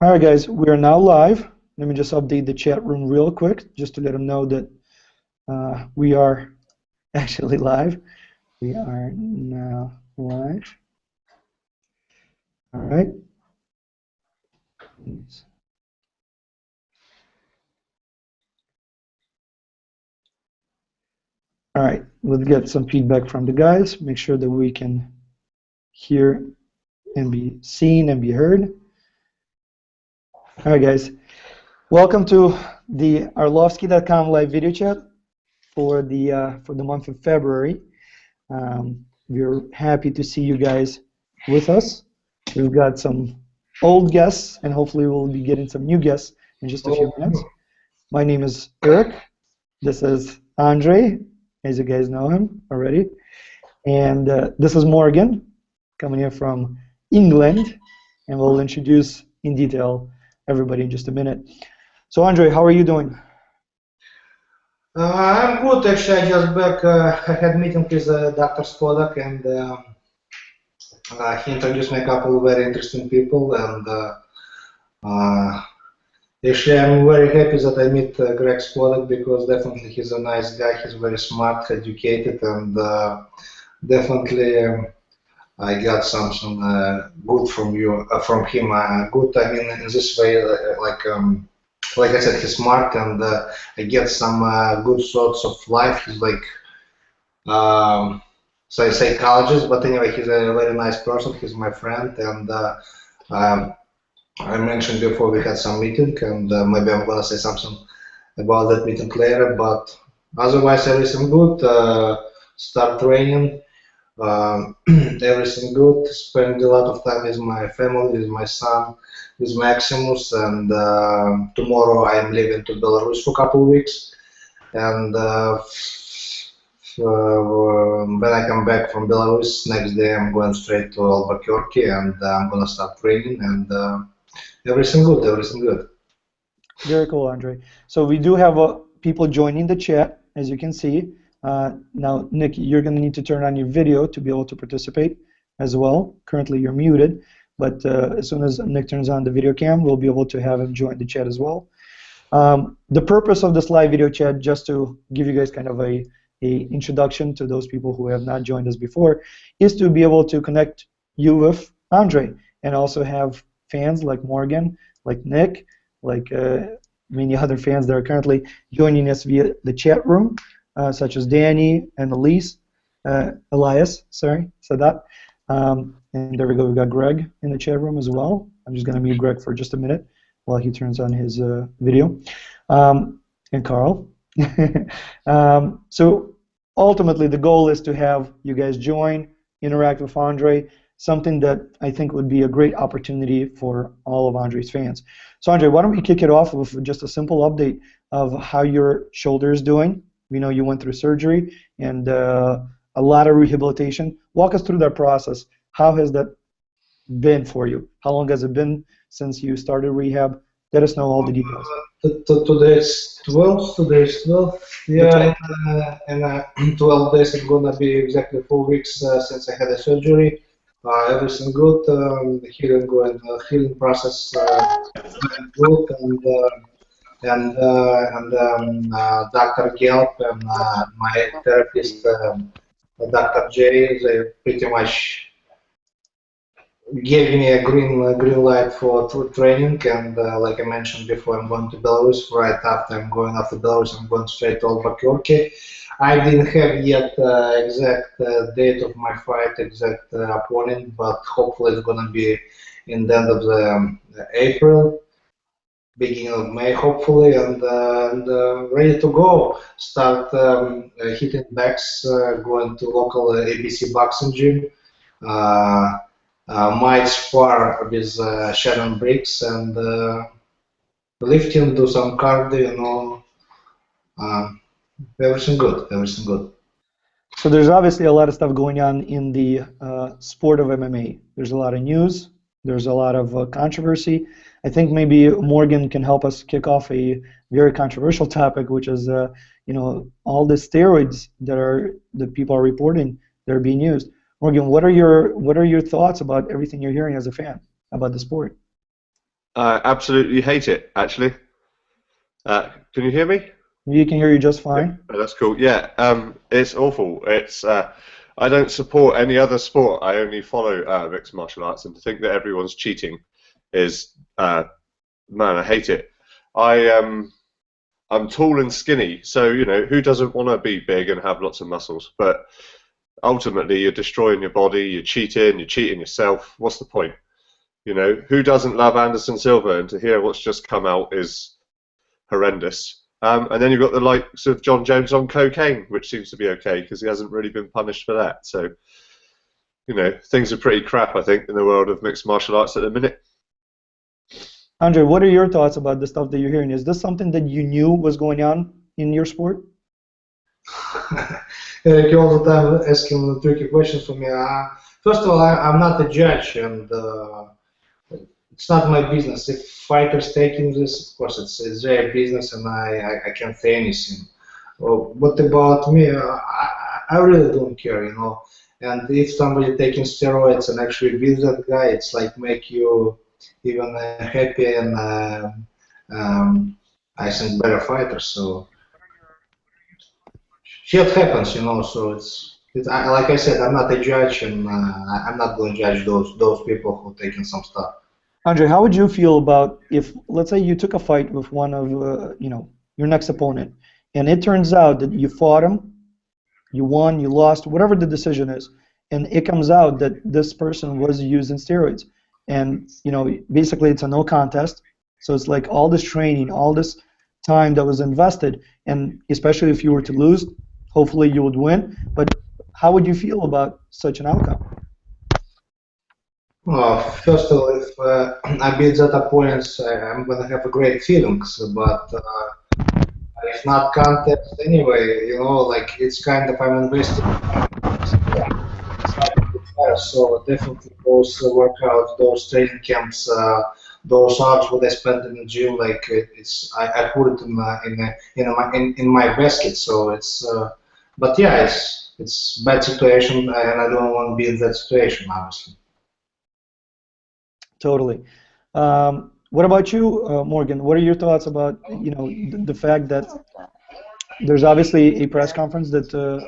All right, guys, we are now live. Let me just update the chat room real quick, just to let them know that we are actually live. We are now live. All right. All right, let's get some feedback from the guys. Make sure that we can hear and be seen and be heard. All right, guys. Welcome to the Arlovski.com live video chat for the month of February. We're happy to see you guys with us. We've got some old guests, and hopefully we'll be getting some new guests in just a few minutes. My name is Eric. This is Andrei, as you guys know him already. And this is Morgan, coming here from England, and we'll introduce in detail everybody in just a minute. So Andrei, how are you doing? I'm good, actually. I just back. I had a meeting with Dr. Spodek, and he introduced me a couple of very interesting people. And actually, I'm very happy that I meet Greg Spodek, because definitely he's a nice guy. He's very smart, educated, and definitely I got something good from him. Good, I mean, in this way, like I said, he's smart, and I get some good thoughts of life. He's like, so I psychologist, but anyway, he's a very nice person. He's my friend, and I mentioned before we had some meeting, and maybe I'm gonna say something about that meeting later. But otherwise, everything good. Start training. Everything good. Spend a lot of time with my family, with my son, with Maximus, and tomorrow I'm leaving to Belarus for a couple of weeks. And when I come back from Belarus, next day I'm going straight to Albuquerque, and I'm gonna start training, and everything good, everything good. Very cool, Andrei. So we do have people joining the chat, as you can see. Now, Nick, you're going to need to turn on your video to be able to participate as well. Currently, you're muted, but as soon as Nick turns on the video cam, we'll be able to have him join the chat as well. The purpose of this live video chat, just to give you guys kind of a introduction to those people who have not joined us before, is to be able to connect you with Andrei, and also have fans like Morgan, like Nick, like many other fans that are currently joining us via the chat room. Such as Danny and Elias, sorry, said that. And there we go, we've got Greg in the chat room as well. I'm just going to mute Greg for just a minute while he turns on his video. And Carl. So ultimately, the goal is to have you guys join, interact with Andrei, something that I think would be a great opportunity for all of Andrei's fans. So Andrei, why don't we kick it off with just a simple update of how your shoulder is doing. We know you went through surgery and a lot of rehabilitation. Walk us through that process. How has that been for you? How long has it been since you started rehab? Let us know all the details. Today's 12. Today's 12. Yeah, in 12 days it's gonna be exactly 4 weeks since I had a surgery. Everything good. The healing process good, and Dr. Gelb and my therapist, Dr. J, they pretty much gave me a green light for training. And like I mentioned before, I'm going to Belarus. Right after I'm going after Belarus, I'm going straight to Albuquerque. I didn't have yet exact date of my fight, exact opponent, but hopefully it's gonna be in the end of the April. Beginning of May, hopefully, and ready to go. Start hitting backs, going to local ABC boxing gym. Might spar with Shannon Briggs, and lifting, do some cardio, you know. Everything good, everything good. So there's obviously a lot of stuff going on in the sport of MMA. There's a lot of news. There's a lot of controversy. I think maybe Morgan can help us kick off a very controversial topic, which is, you know, all the steroids that people are reporting that are being used. Morgan, what are your thoughts about everything you're hearing as a fan about the sport? I absolutely hate it, actually. Can you hear me? We can hear you just Yeah, fine. oh, that's cool. Yeah, it's awful. I don't support any other sport. I only follow mixed martial arts, and to think that everyone's cheating is, man, I hate it. I I'm tall and skinny, so who doesn't want to be big and have lots of muscles? But ultimately, you're destroying your body. You're cheating yourself. What's the point? Who doesn't love Anderson Silva? And to hear what's just come out is horrendous. And then you've got the likes of John Jones on cocaine, which seems to be okay because he hasn't really been punished for that. So, things are pretty crap, I think, in the world of mixed martial arts at the minute. Andre, what are your thoughts about the stuff that you're hearing? Is this something that you knew was going on in your sport? Eric, you all the time asking tricky questions for me. First of all, I'm not a judge, and it's not my business. If fighters taking this, of course, it's their business, and I can't say anything. What about me? I really don't care. And if somebody taking steroids and actually beats that guy, it's like make you even happy and I think better fighter. So shit happens. So like I said, I'm not a judge, and I'm not going to judge those people who taking some stuff. Andre, how would you feel about if, let's say, you took a fight with one of, your next opponent, and it turns out that you fought him, you won, you lost, whatever the decision is, and it comes out that this person was using steroids, and basically it's a no contest, so it's like all this training, all this time that was invested, and especially if you were to lose, hopefully you would win, but how would you feel about such an outcome? First of all, if I beat that opponent, I'm gonna have a great feelings. But if not contest anyway, like it's kind of I'm investing. It's not a good fight, so definitely those workouts, those training camps, those hours what I spent in the gym, like I put it in my basket. So but yeah, it's bad situation, and I don't want to be in that situation, obviously. Totally. What about you, Morgan? What are your thoughts about the fact that there's obviously a press conference that the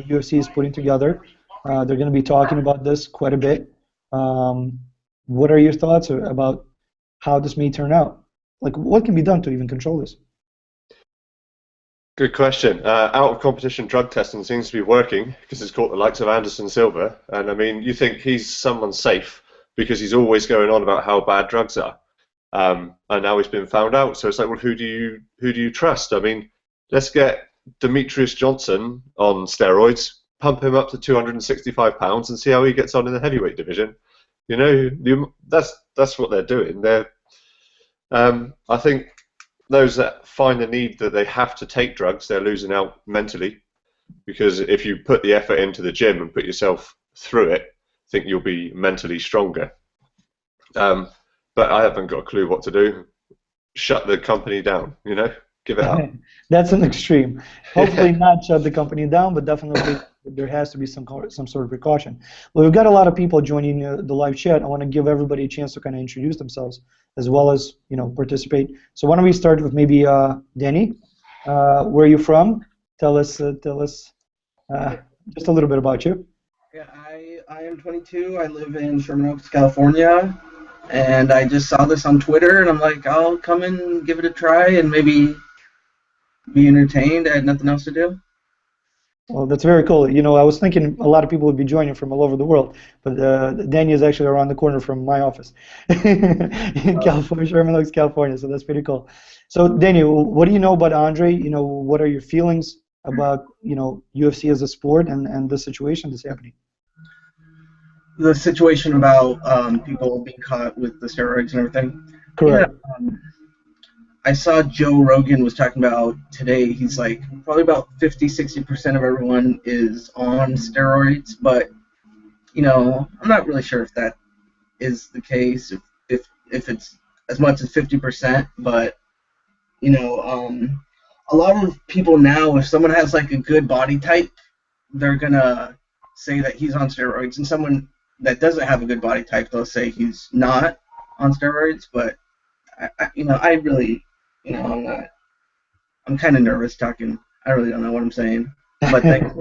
UFC is putting together. They're going to be talking about this quite a bit. What are your thoughts about how this may turn out? Like, what can be done to even control this? Good question. Out of competition drug testing seems to be working because it's caught the likes of Anderson Silva. And I mean, you think he's someone safe because he's always going on about how bad drugs are. And now he's been found out. So it's like, well, who do you trust? I mean, let's get Demetrius Johnson on steroids, pump him up to 265 pounds, and see how he gets on in the heavyweight division. That's what they're doing. I think those that find the need that they have to take drugs, they're losing out mentally, because if you put the effort into the gym and put yourself through it, I think you'll be mentally stronger. But I haven't got a clue what to do. Shut the company down, give it up. That's an extreme. Hopefully not shut the company down, but definitely there has to be some sort of precaution. Well, we've got a lot of people joining the live chat. I want to give everybody a chance to kind of introduce themselves as well as participate. So why don't we start with maybe Danny? Where are you from? Tell us just a little bit about you. Yeah, I am 22. I live in Sherman Oaks, California, and I just saw this on Twitter, and I'm like, I'll come and give it a try and maybe be entertained. I had nothing else to do. Well, that's very cool. I was thinking a lot of people would be joining from all over the world, but Danny is actually around the corner from my office in California, Sherman Oaks, California. So that's pretty cool. So, Danny, what do you know about Andrei? What are your feelings about UFC as a sport and the situation that's happening? The situation about people being caught with the steroids and everything. Correct. Yeah, I saw Joe Rogan was talking about today, he's like, probably about 50-60% of everyone is on steroids, but, I'm not really sure if that is the case, if it's as much as 50%, but, a lot of people now, if someone has like a good body type, they're going to say that he's on steroids, and someone that doesn't have a good body type, they'll say he's not on steroids, but I really, I'm kind of nervous talking. I really don't know what I'm saying. But thanks.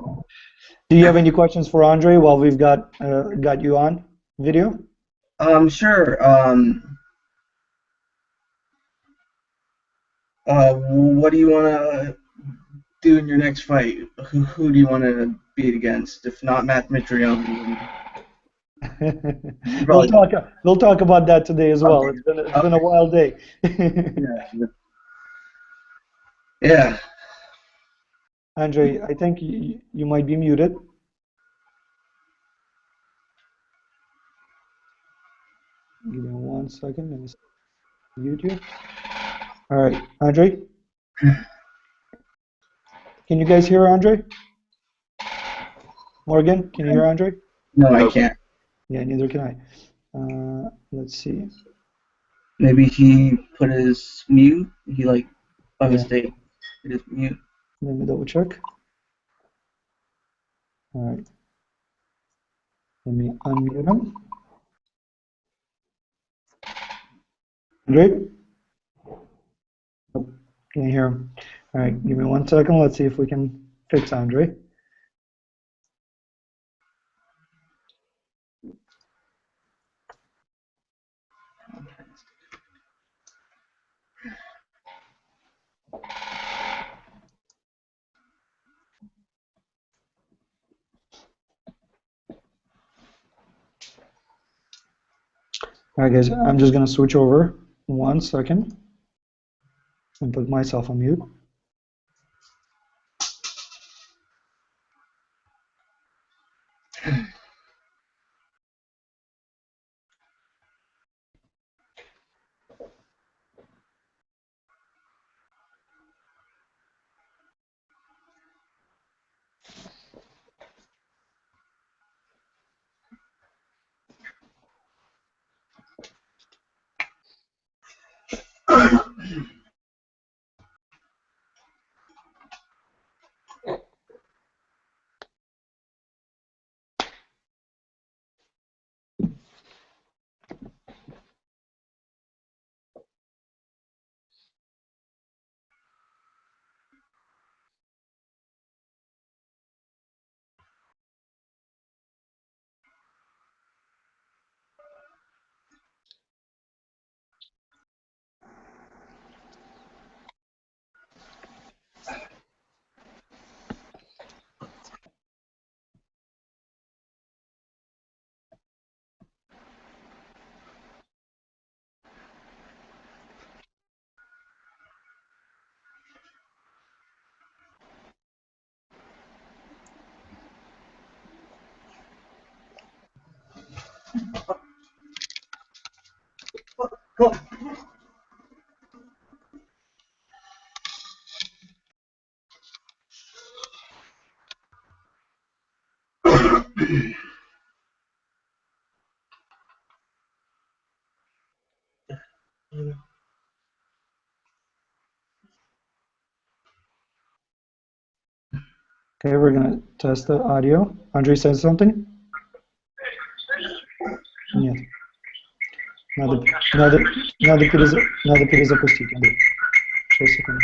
Do you have any questions for Andrei while we've got you on video? Sure. What do you want to do in your next fight? Who do you want to beat against? If not Matt Mitrione, We'll probably talk. We'll talk about that today as well. Okay. It's been a wild day. Yeah. Yeah. Andrei, I think you might be muted. Give me 1 second. Let me mute you. All right, Andrei. Can you guys hear Andrei? Morgan, can you hear Andrei? No, I can't. Yeah, neither can I. Let's see. Maybe he put his mute. He by Yeah. mistake put his mute. Let me double check. All right. Let me unmute him. Andrei? Nope, can't hear him. All right, give me 1 second. Let's see if we can fix Andrei. All right, guys, I'm just going to switch over 1 second and put myself on mute. Cool. Okay, we're going to test the audio. Andrei says something? Нет. Надо перезапустить, Андрей. Сейчас, секунду.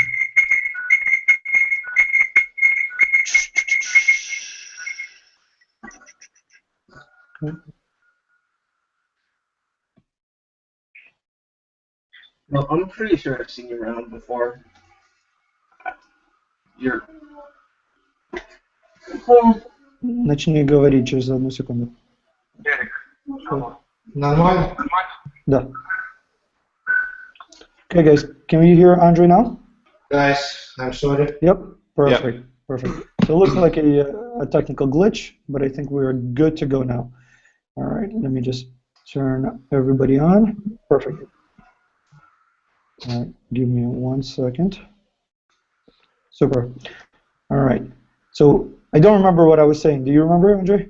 Well, I'm pretty sure I've seen you around before. You're. Начни говорить через 1 секунду. Нормально? Да. Okay, guys, can we hear Andrei now? Guys, I'm sorry. Yep, perfect, perfect. So it looks like a technical glitch, but I think we're good to go now. All right, let me just turn everybody on. Perfect. All right, give me 1 second. Super. All right. So I don't remember what I was saying. Do you remember, Andrei?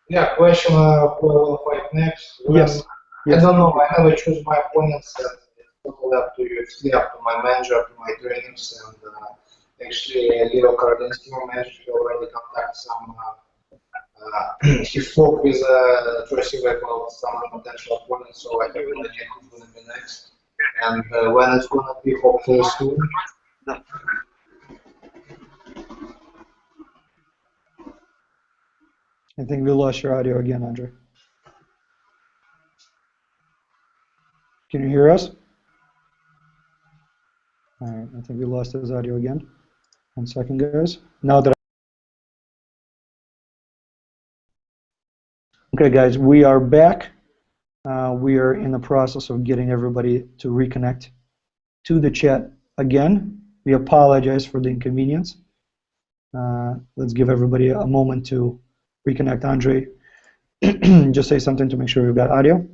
Yeah, question who I will fight next. Yes. I don't know. I never choose my opponents. It's totally up to you. It's up to my manager, up to my trainers, and actually, Leo Karadinsky, my manager, he already contacted some. He spoke with Troy Silver about some potential opponents, so I have no idea who's going to be next. and when it's gonna be, hopefully soon. I think we lost your audio again, Andrei. Can you hear us? All right, I think we lost his audio again. 1 second, guys. Now that okay, guys, we are back. We are in the process of getting everybody to reconnect to the chat again. We apologize for the inconvenience. Let's give everybody a moment to reconnect. Andrei, just say something to make sure we've got audio.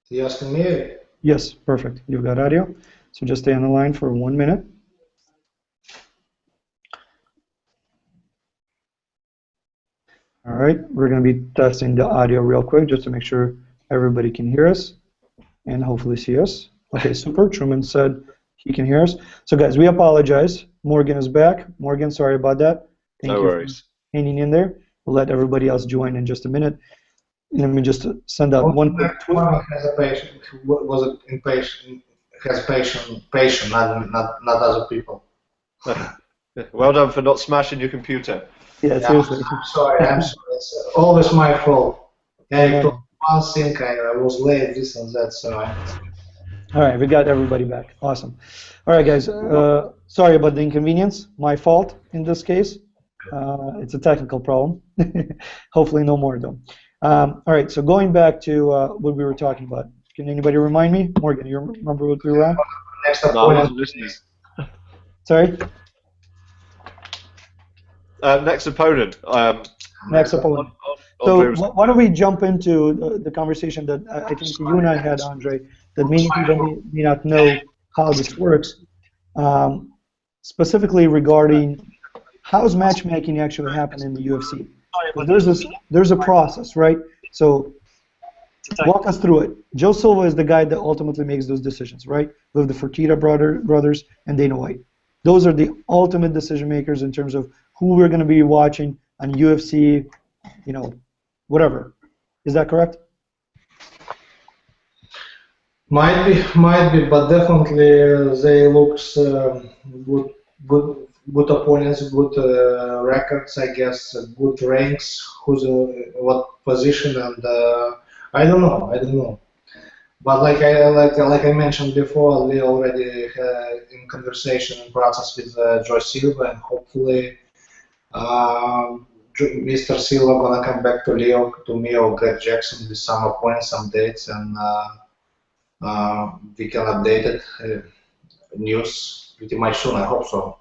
Yes, can you hear me? Yes, perfect. You've got audio. So just stay on the line for 1 minute. All right, we're going to be testing the audio real quick just to make sure everybody can hear us and hopefully see us. Okay, super. Truman said he can hear us. So guys, we apologize. Morgan is back. Morgan, sorry about that. Thank No you worries. for hanging in there. We'll let everybody else join in just a minute. Let me just send out one quick tweet. Morgan has a patient, was impatient, has patient, not other people. Well done for not smashing your computer. Yeah, seriously. I'm sorry. It's always my fault. I told one thing, I was late, this and that, so All right, we got everybody back. Awesome. All right, guys. Sorry about the inconvenience. My fault in this case. It's a technical problem. Hopefully, no more though. All right. So going back to what we were talking about. Can anybody remind me? Morgan, you remember what we were at? next No, I appointment. wasn't listening. Sorry. Next opponent. Next opponent. So why don't we jump into the conversation that I think you and I had, Andrei, that many people may not know how this works, specifically regarding how's matchmaking actually happen in the UFC. There's a process, right? So walk us through it. Joe Silva is the guy that ultimately makes those decisions, right? We have the Fertitta brothers and Dana White. Those are the ultimate decision makers in terms of who we're going to be watching on UFC, you know, whatever. Is that correct? Might be, but definitely they looks good opponents, good records, I guess, good ranks, who's what position, and I don't know. But like I mentioned before, we already in conversation and process with Joe Silva, and hopefully Mr. Silva gonna come back to me or Greg Jackson with some appointments, some dates, and we can update it news pretty much soon. I hope so.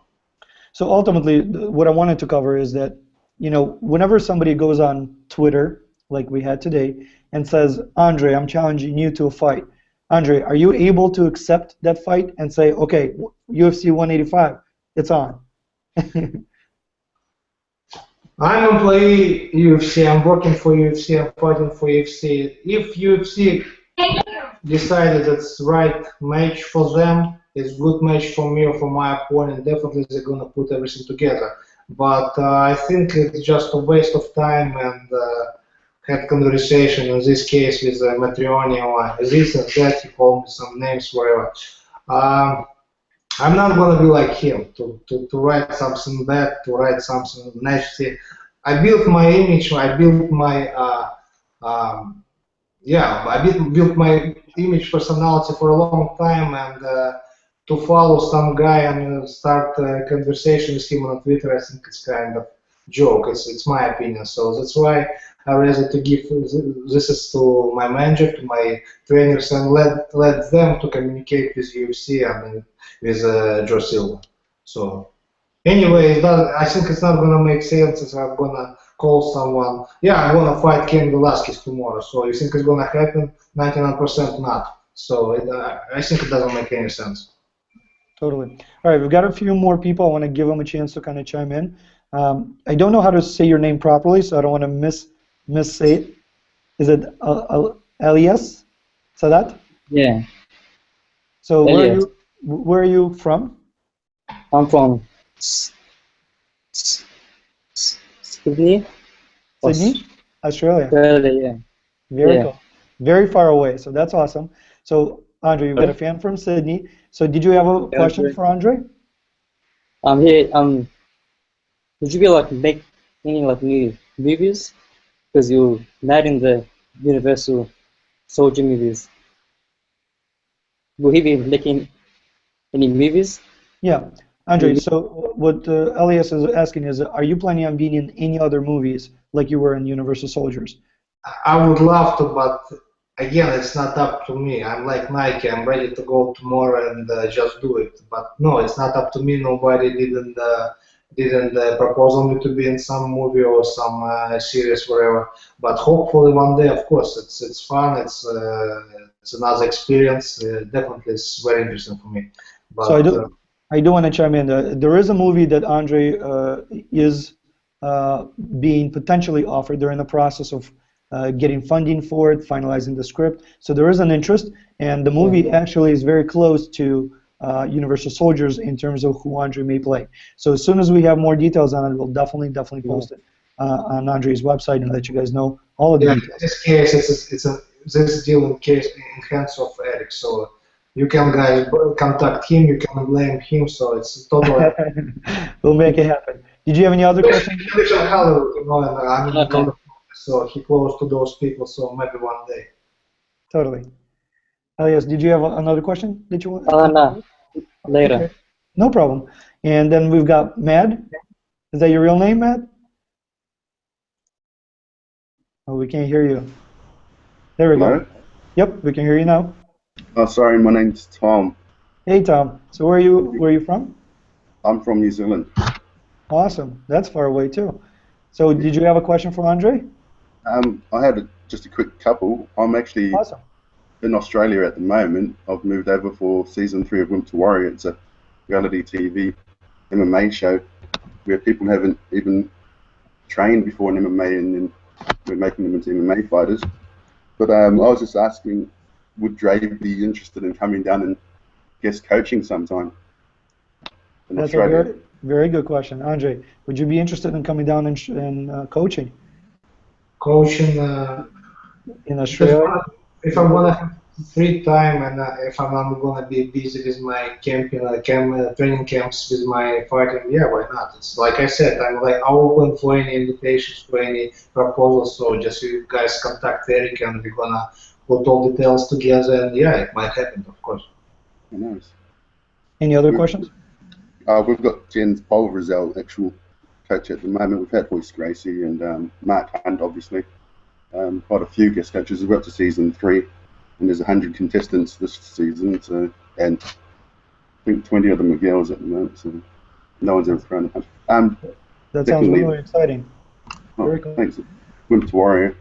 So ultimately, what I wanted to cover is that, you know, whenever somebody goes on Twitter, like we had today, and says, Andrei, I'm challenging you to a fight. Andrei, are you able to accept that fight and say, okay, UFC 185, it's on? I'm an employee UFC, I'm working for UFC, I'm fighting for UFC. If UFC decided it's the right match for them, it's good match for me or for my opponent, definitely they're gonna put everything together. But I think it's just a waste of time, and had conversation in this case with Matrioni or this and that, he called me some names, whatever. I'm not gonna be like him to write something bad, to write something nasty. I built my image, I built my built my image personality for a long time, and to follow some guy and start a conversation with him on Twitter, I think it's kind of joke. It's my opinion, so that's why I rather to give this is to my manager, to my trainers, and let them to communicate with UFC and with Joe Silva. So anyway, I think it's not gonna make sense if I'm gonna call someone. Yeah, I'm gonna fight Ken Velasquez tomorrow. So you think it's gonna happen? 99% not. So I think it doesn't make any sense. Totally. All right, we've got a few more people. I want to give them a chance to kind of chime in. I don't know how to say your name properly, so I don't want to missay it. Is it Elias Sadat? Yeah. So Elias. where are you from? I'm from Sydney. Sydney, Australia. Australia, yeah. Very Yeah. cool. Very far away, so that's awesome. So, Andrei, you've got a fan from Sydney. So, did you have a question for Andrei? Hey, would you be like making like new movies? Because you're not in the Universal Soldier movies. Will he be making any movies? Yeah, Andrei. So, what Elias is asking is, are you planning on being in any other movies like you were in Universal Soldiers? I would love to, but again, it's not up to me. I'm like Nike. I'm ready to go tomorrow and just do it. But no, it's not up to me. Nobody didn't propose me to be in some movie or some series, wherever. But hopefully one day, of course, it's fun. It's another experience. Definitely, it's very interesting for me. But So I do want to chime in. There is a movie that Andrei is being potentially offered. They're in the process of getting funding for it, finalizing the script. So there is an interest, and the movie actually is very close to Universal Soldiers in terms of who Andrei may play. So as soon as we have more details on it, we'll definitely post it on Andrei's website and let you guys know all of the details. In this case, this deal in hands of Eric. So you can guys contact him. You can blame him. So it's totally. We'll make it happen. Did you have any other questions? He lives in Hollywood, you know, and I'm in California, so he close to those people. So maybe one day. Totally. Elias, did you have another question that you want? No, later. Okay. No problem. And then we've got Mad. Is that your real name, Mad? Oh, we can't hear you. There we go. Yep, we can hear you now. Oh, sorry, my name's Tom. Hey, Tom. So where are you from? I'm from New Zealand. Awesome. That's far away too. So did you have a question for Andrei? I had just a quick couple. I'm actually Awesome. in Australia at the moment. I've moved over for season 3 of Winter Warrior. It's a reality TV MMA show where people haven't even trained before in MMA, and then we're making them into MMA fighters. But I was just asking, would Dre be interested in coming down and guest coaching sometime in That's Australia? a very, very good question. Andrei, would you be interested in coming down and coaching Coaching. in Australia? If I'm gonna have free time and if I'm not gonna be busy with my training camps with my fighting, yeah, why not? It's like I said, I'm like open for any invitations, for any proposals. So just you guys contact Eric and we're gonna put all details together, and yeah, it might happen, of course. Nice. Any other questions? We've got Jens Pulver as our actual coach at the moment. We've had Royce Gracie and Mark Hunt, obviously. Quite a few guest coaches. We're up to season 3, and there's 100 contestants this season. So, and I think 20 of them are girls at the moment. So no one's ever thrown a punch. That sounds really exciting. Very cool. Thanks. Winter Warrior.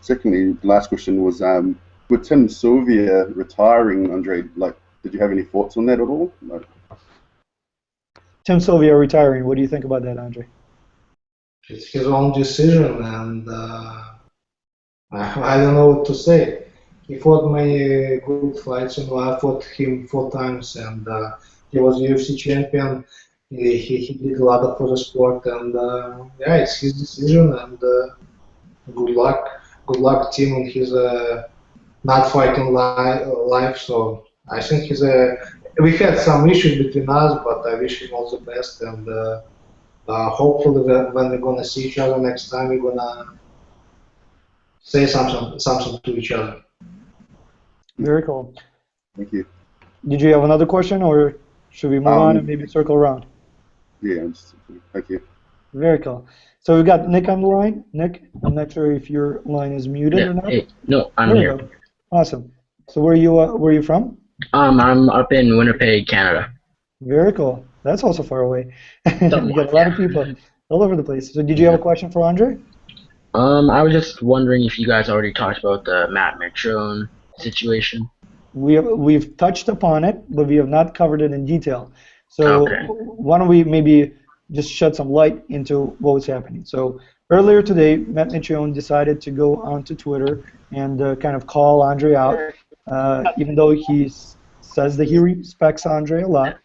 Secondly, the last question was, with Tim Sylvia retiring, Andrei, like, did you have any thoughts on that at all? Like, Tim Sylvia retiring. What do you think about that, Andrei? It's his own decision, and I don't know what to say. He fought many good fights, you know. I fought him 4 times, and he was UFC champion. He did a lot for the sport, and yeah, it's his decision. And good luck, team, in his not fighting life. So I think he's a. We had some issues between us, but I wish him all the best, and hopefully when we're gonna see each other next time, we're gonna say something to each other. Very cool. thank you. Did you have another question, or should we move on and maybe circle around? Yeah, thank you. Very cool. So we've got Nick on the line. Nick, I'm not sure if your line is muted or not. Hey, no, I'm There we here. go. Awesome. So where are you from? I'm up in Winnipeg, Canada. Very cool. That's also far away. We got a lot of people all over the place. So did you have a question for Andrei? I was just wondering if you guys already talked about the Matt Mitrione situation. We've touched upon it, but we have not covered it in detail. So why don't we maybe just shed some light into what was happening. So earlier today, Matt Mitrione decided to go onto Twitter and kind of call Andrei out, even though he says that he respects Andrei a lot.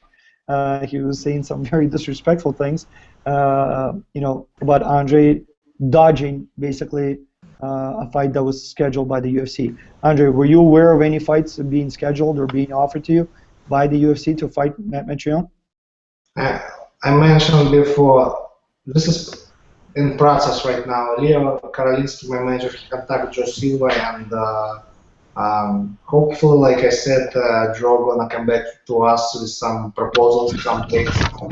He was saying some very disrespectful things, you know, about Andrei dodging basically a fight that was scheduled by the UFC. Andrei, were you aware of any fights being scheduled or being offered to you by the UFC to fight Matt Mitrione? I mentioned before, this is in process right now. Leo Karolinsky, my manager, he contacted Joe Silva, and hopefully, like I said, Joe gonna come back to us with some proposals, some dates, and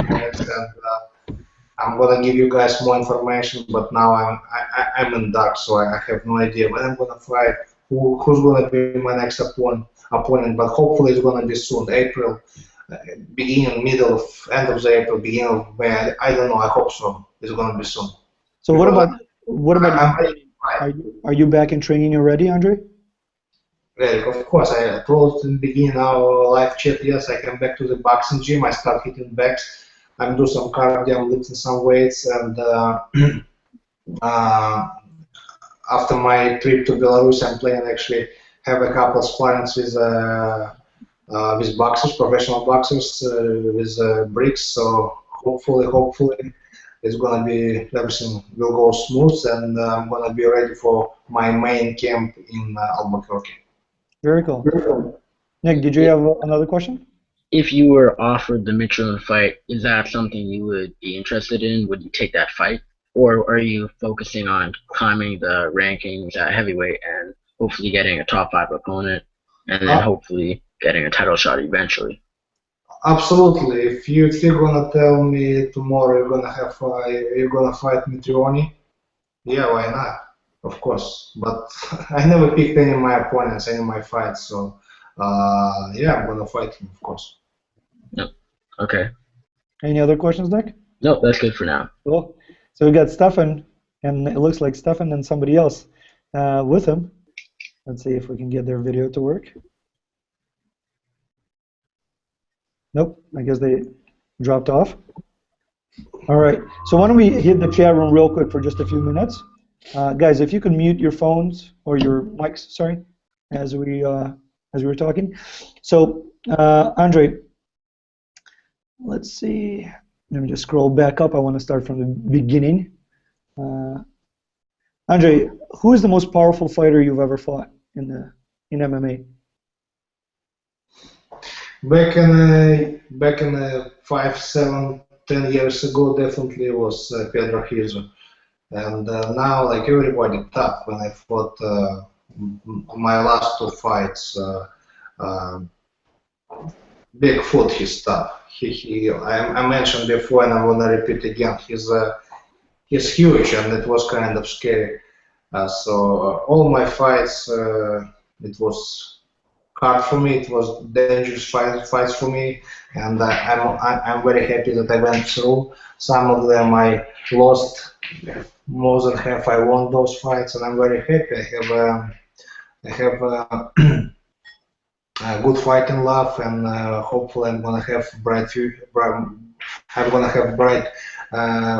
I'm gonna give you guys more information. But now I'm in dark, so I have no idea when I'm gonna fight, who's gonna be my next opponent. But hopefully, it's gonna be soon, April. Beginning, middle of, end of the April, beginning of May. I don't know. I hope so. It's gonna be soon. So Because what about are you back in training already, Andrei? Eric, of course, I told in the beginning our live chat. Yes, I came back to the boxing gym. I start hitting bags. I'm doing some cardio. I'm lifting some weights, and after my trip to Belarus, I'm planning actually have a couple of sparrings with boxers, professional boxers, with bricks. So hopefully, it's gonna be everything will go smooth, and I'm gonna be ready for my main camp in Albuquerque. Very cool. Nick, did you have another question? If you were offered the Mitrione fight, is that something you would be interested in? Would you take that fight? Or are you focusing on climbing the rankings at heavyweight and hopefully getting a top 5 opponent and then hopefully getting a title shot eventually? Absolutely. If you're gonna tell me tomorrow you're gonna fight Mitrione, yeah, why not? Of course. But I never picked any of my opponents, any of my fights, so yeah, I'm gonna fight him, of course. Yep. Okay. Any other questions, Nick? No, that's good for now. Cool. So we got Stefan, and it looks like Stefan and somebody else with him. Let's see if we can get their video to work. Nope, I guess they dropped off. All right, so why don't we hit the chat room real quick for just a few minutes. Guys, if you can mute your phones or your mics, sorry, as we were talking. So, Andrei, let's see. Let me just scroll back up. I want to start from the beginning. Andrei, who is the most powerful fighter you've ever fought in MMA? Back in 5, 7, 10 years ago, definitely was Pedro Rizzo. And now, like everybody, tough. When I fought my last 2 fights, Bigfoot, he's tough. I mentioned before, and I want to repeat again. He's huge, and it was kind of scary. So all my fights, it was hard for me. It was dangerous fights for me, and I'm very happy that I went through. Some of them I lost. More than half I won those fights, and I'm very happy. I have a good fighting life, and hopefully I'm gonna have bright future. I'm gonna have bright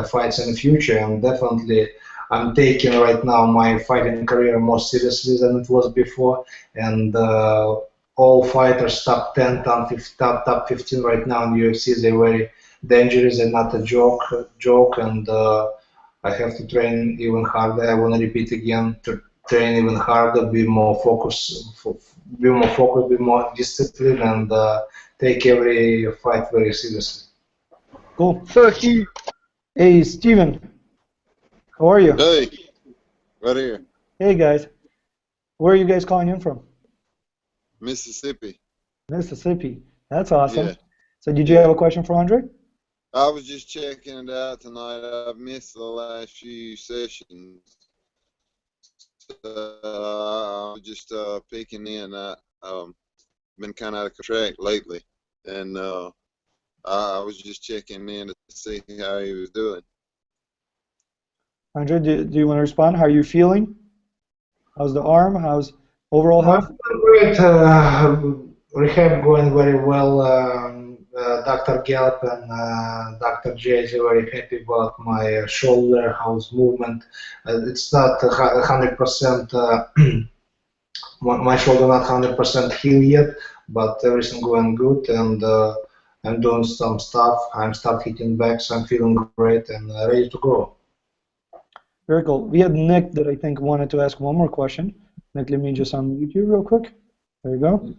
fights in the future, and definitely I'm taking right now my fighting career more seriously than it was before, and all fighters top 10, top 15 right now in the UFC, they're very dangerous. They're not a joke, and I have to train even harder. I want to repeat again, to train even harder, be more focused, be more disciplined, and take every fight very seriously. Cool. Hey, Steven. How are you? Hey, right here. Hey, guys. Where are you guys calling in from? Mississippi. Mississippi. That's awesome. Yeah. So did you have a question for Andrei? I was just checking it out tonight. I've missed the last few sessions. I was just peeking in. I've been kind of out of track lately, and I was just checking in to see how he was doing. Andrei, do you want to respond? How are you feeling? How's the arm? How's overall health? Great. Rehab going very well. Dr. Gallup and Dr. J is very happy about my shoulder, how's movement. It's not 100%. My shoulder not 100% healed yet, but everything going good, and I'm doing some stuff. I'm start hitting back, so I'm feeling great and ready to go. Very cool. We had Nick that I think wanted to ask one more question. Nick, let me just unmute you real quick. There you go.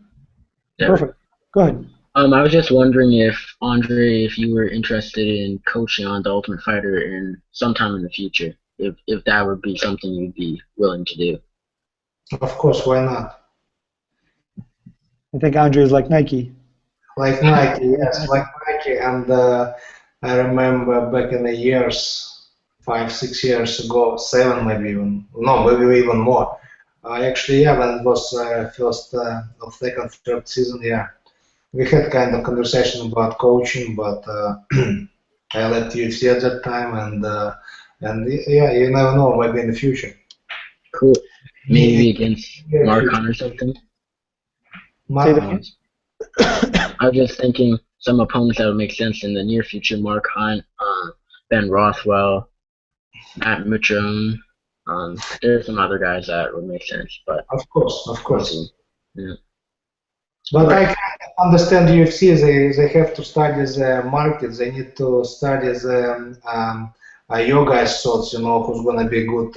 Yeah. Perfect. Go ahead. I was just wondering if Andre, if you were interested in coaching on the Ultimate Fighter in sometime in the future, if that would be something you'd be willing to do. Of course, why not? I think Andre is like Nike. Like Nike, yes, like Nike. And I remember back in the years, 5, 6 years ago, 7 maybe even, no, maybe even more. Actually, yeah, when it was first or second, third season, yeah, we had kind of conversation about coaching, but I left UFC at that time, and yeah, you never know, maybe in the future. Cool. Maybe against Yeah, Mark future. Hunt or something. Say that again? I was just thinking some opponents that would make sense in the near future: Mark Hunt, Ben Rothwell, Matt Mitrione. There's some other guys that would make sense, but Of course. Yeah. But I can understand UFC. They have to study the market. They need to study your guys' thoughts. You know who's gonna be good.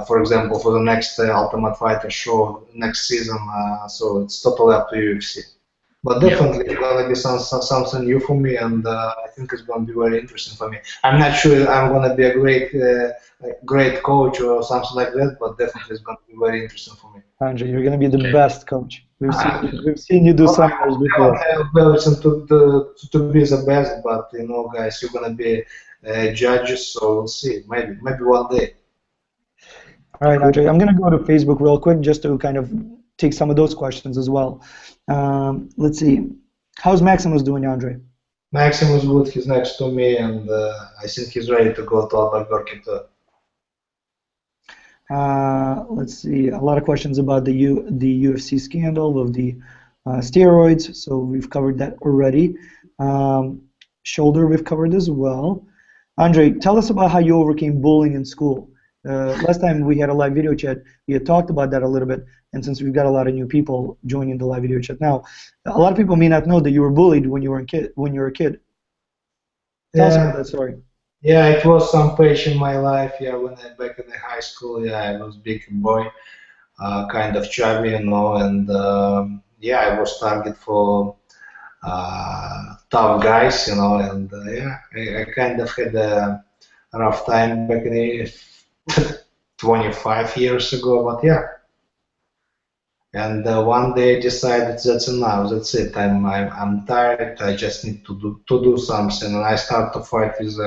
For example, for the next Ultimate Fighter show next season. So it's totally up to UFC. But definitely it's gonna be something new for me, and I think it's gonna be very interesting for me. I'm not sure I'm gonna be a great coach or something like that, but definitely it's gonna be very interesting for me. Andre, you're going to be the best coach. We've seen you do seminars before. I have ability to be the best, but you know, guys, you're gonna be judges, so we'll see. Maybe one day. All right, Andre, I'm going to go to Facebook real quick just to kind of take some of those questions as well. Let's see. How's Maximus doing, Andre? Maximus good. He's next to me, and I think he's ready to go to Overcame too. Let's see. A lot of questions about the UFC scandal of the steroids. So we've covered that already. Shoulder we've covered as well. Andre, tell us about how you overcame bullying in school. Last time we had a live video chat, we had talked about that a little bit. And since we've got a lot of new people joining the live video chat now, a lot of people may not know that you were bullied when you were a kid. Tell us about that story. Yeah, it was some page in my life. Yeah, when I back in the high school, yeah, I was big boy, kind of chubby, you know, and yeah, I was target for tough guys, you know, and yeah, I kind of had a rough time back in the 25 years ago, but yeah. And one day I decided that's enough. That's it. I'm tired. I just need to do something, and I start to fight with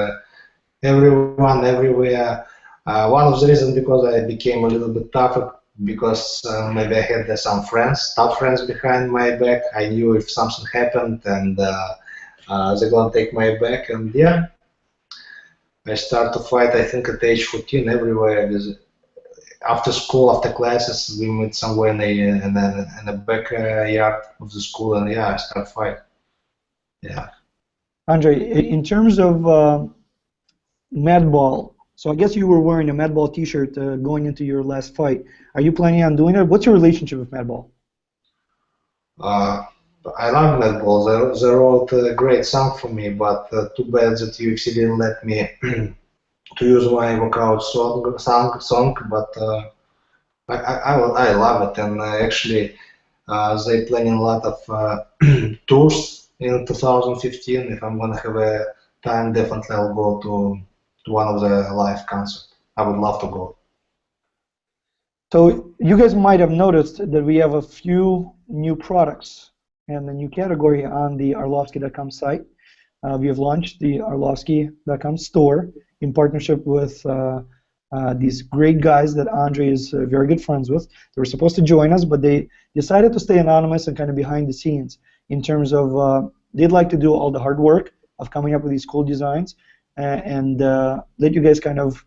everyone, everywhere. One of the reasons because I became a little bit tougher because maybe I had some tough friends behind my back. I knew if something happened and they're gonna take my back, and yeah, I start to fight. I think at age 14 everywhere. After school, after classes, we meet somewhere in the backyard of the school, and yeah, I start fight. Yeah. Andre, in terms of Madball. So I guess you were wearing a Madball T-shirt going into your last fight. Are you planning on doing it? What's your relationship with Madball? I love Madball. They wrote a great song for me, but too bad that UFC didn't let me to use my workout song. But I love it, and actually they're planning a lot of tours in 2015. If I'm gonna have a time, definitely I'll go to one of the live concerts. I would love to go. So you guys might have noticed that we have a few new products and a new category on the Arlovski.com site. We have launched the Arlovski.com store in partnership with these great guys that Andre is very good friends with. They were supposed to join us, but they decided to stay anonymous and kind of behind the scenes in terms of they'd like to do all the hard work of coming up with these cool designs and let you guys kind of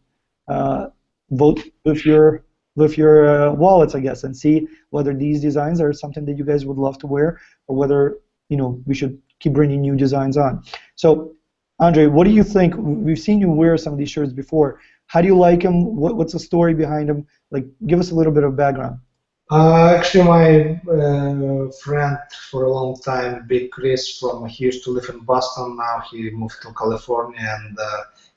vote with your wallets, I guess, and see whether these designs are something that you guys would love to wear, or whether we should keep bringing new designs on. So, Andre, what do you think? We've seen you wear some of these shirts before. How do you like them? What's the story behind them? Like, give us a little bit of background. Actually, my friend for a long time, Big Chris, he used to live in Boston. Now he moved to California, and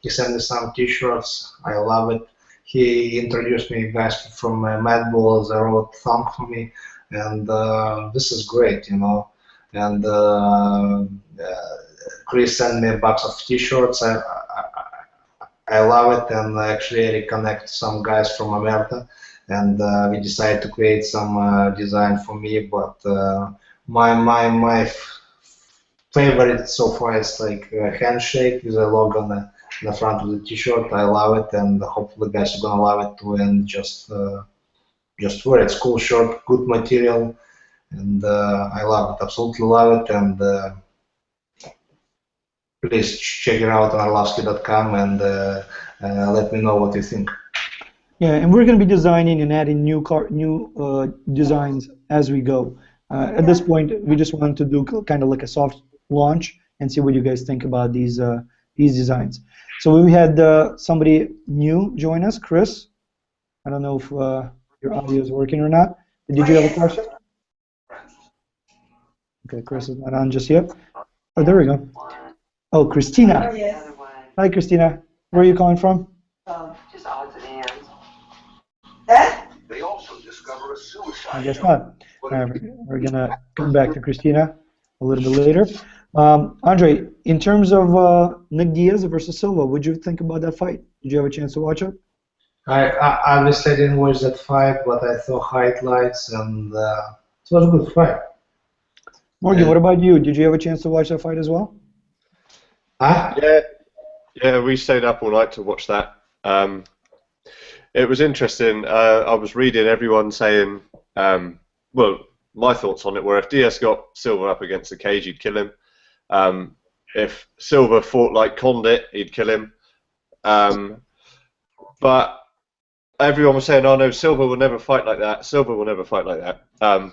he sent me some T-shirts. I love it. He introduced me guys from Mad Balls. They wrote song for me, and this is great, you know. And Chris sent me a box of T-shirts. I love it, and actually I reconnect some guys from America, and we decided to create some design for me. But my favorite so far is like a handshake with a logo on the front of the T-shirt. I love it, and hopefully guys are gonna love it too. And just wear it. It's cool shirt, good material, and I love it. Absolutely love it. And please check it out on arlovski.com and let me know what you think. Yeah, and we're going to be designing and adding new designs as we go. At this point, we just want to do kind of like a soft launch and see what you guys think about these designs. So we had somebody new join us, Chris. I don't know if your audio is working or not. Did you have a question? Okay, Chris is not on just yet. Oh, there we go. Oh, Christina. Yes. Hi, Christina. Where are you calling from? Just odds and ends. Huh? They also discover a suicide. I guess not. We're going to come back to Christina a little bit later. Andrei, in terms of Nick Diaz versus Silva, what did you think about that fight? Did you have a chance to watch it? I obviously didn't watch that fight, but I saw highlights, and it was a good fight. Morgan, what about you? Did you have a chance to watch that fight as well? Huh? Yeah, we stayed up all night to watch that. It was interesting. I was reading everyone saying, well, my thoughts on it were if Diaz got Silva up against the cage, he'd kill him. If Silva fought like Condit, he'd kill him. But everyone was saying, oh no, Silva will never fight like that. Silva will never fight like that.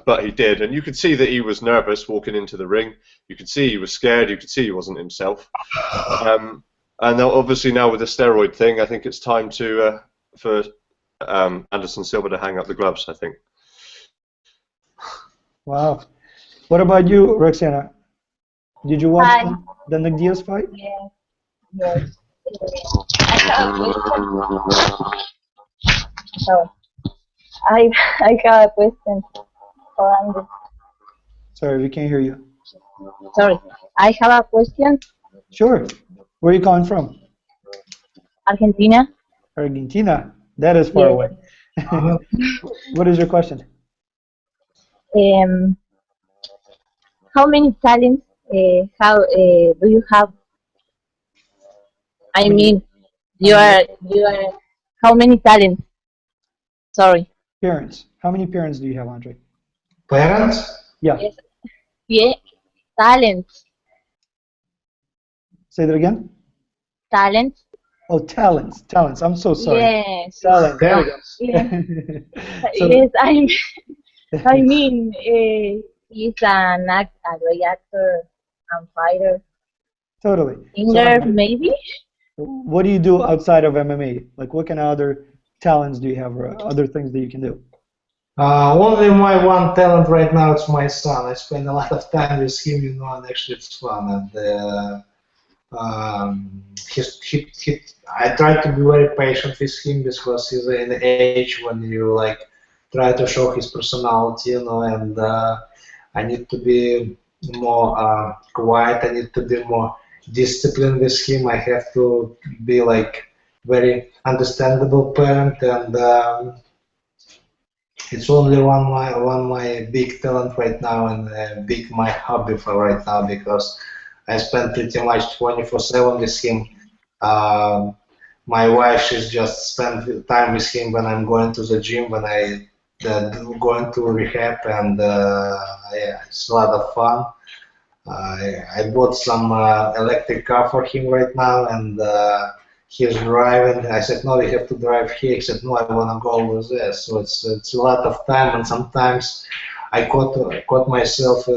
But he did. And you could see that he was nervous walking into the ring. You could see he was scared. You could see he wasn't himself. And obviously now with the steroid thing, I think it's time for Anderson Silva to hang up the gloves, I think. Wow. What about you, Roxana? Did you watch Hi. the Nick Diaz fight? Yes. Yes. I have a question. So, I have a question for Andy. Sorry, we can't hear you. Sorry, I have a question. Sure. Where are you calling from? Argentina. Argentina. That is far away. What is your question? How many talents do you have? I mean, you are how many talents? Sorry. Parents. How many parents do you have, Andrei? Parents? Yeah. Yes. Yeah. Talents. Say that again? Talents. Oh, talents. Talents. I'm so sorry. Yes. Talents. There we go. Yeah. So, Yes, I mean, he's a great actor and fighter. totally. Singer, So, maybe? what do you do outside of MMA? Like, what kind of other talents do you have, or other things that you can do? Only my one talent right now is my son. I spend a lot of time with him, you know, and actually it's fun. And I try to be very patient with him because he's in the age when you like try to show his personality, you know, and I need to be more quiet. I need to be more disciplined with him. I have to be like very understandable parent, and it's only one my big talent right now, and big my hobby for right now, because I spend pretty much 24/7 with him. My wife, she's just spend time with him when I'm going to the gym, when I going to rehab, and yeah, it's a lot of fun. I bought some electric car for him right now, and he's driving. I said, no, you have to drive here. He said, no, I want to go over there. So it's a lot of time, and sometimes I caught myself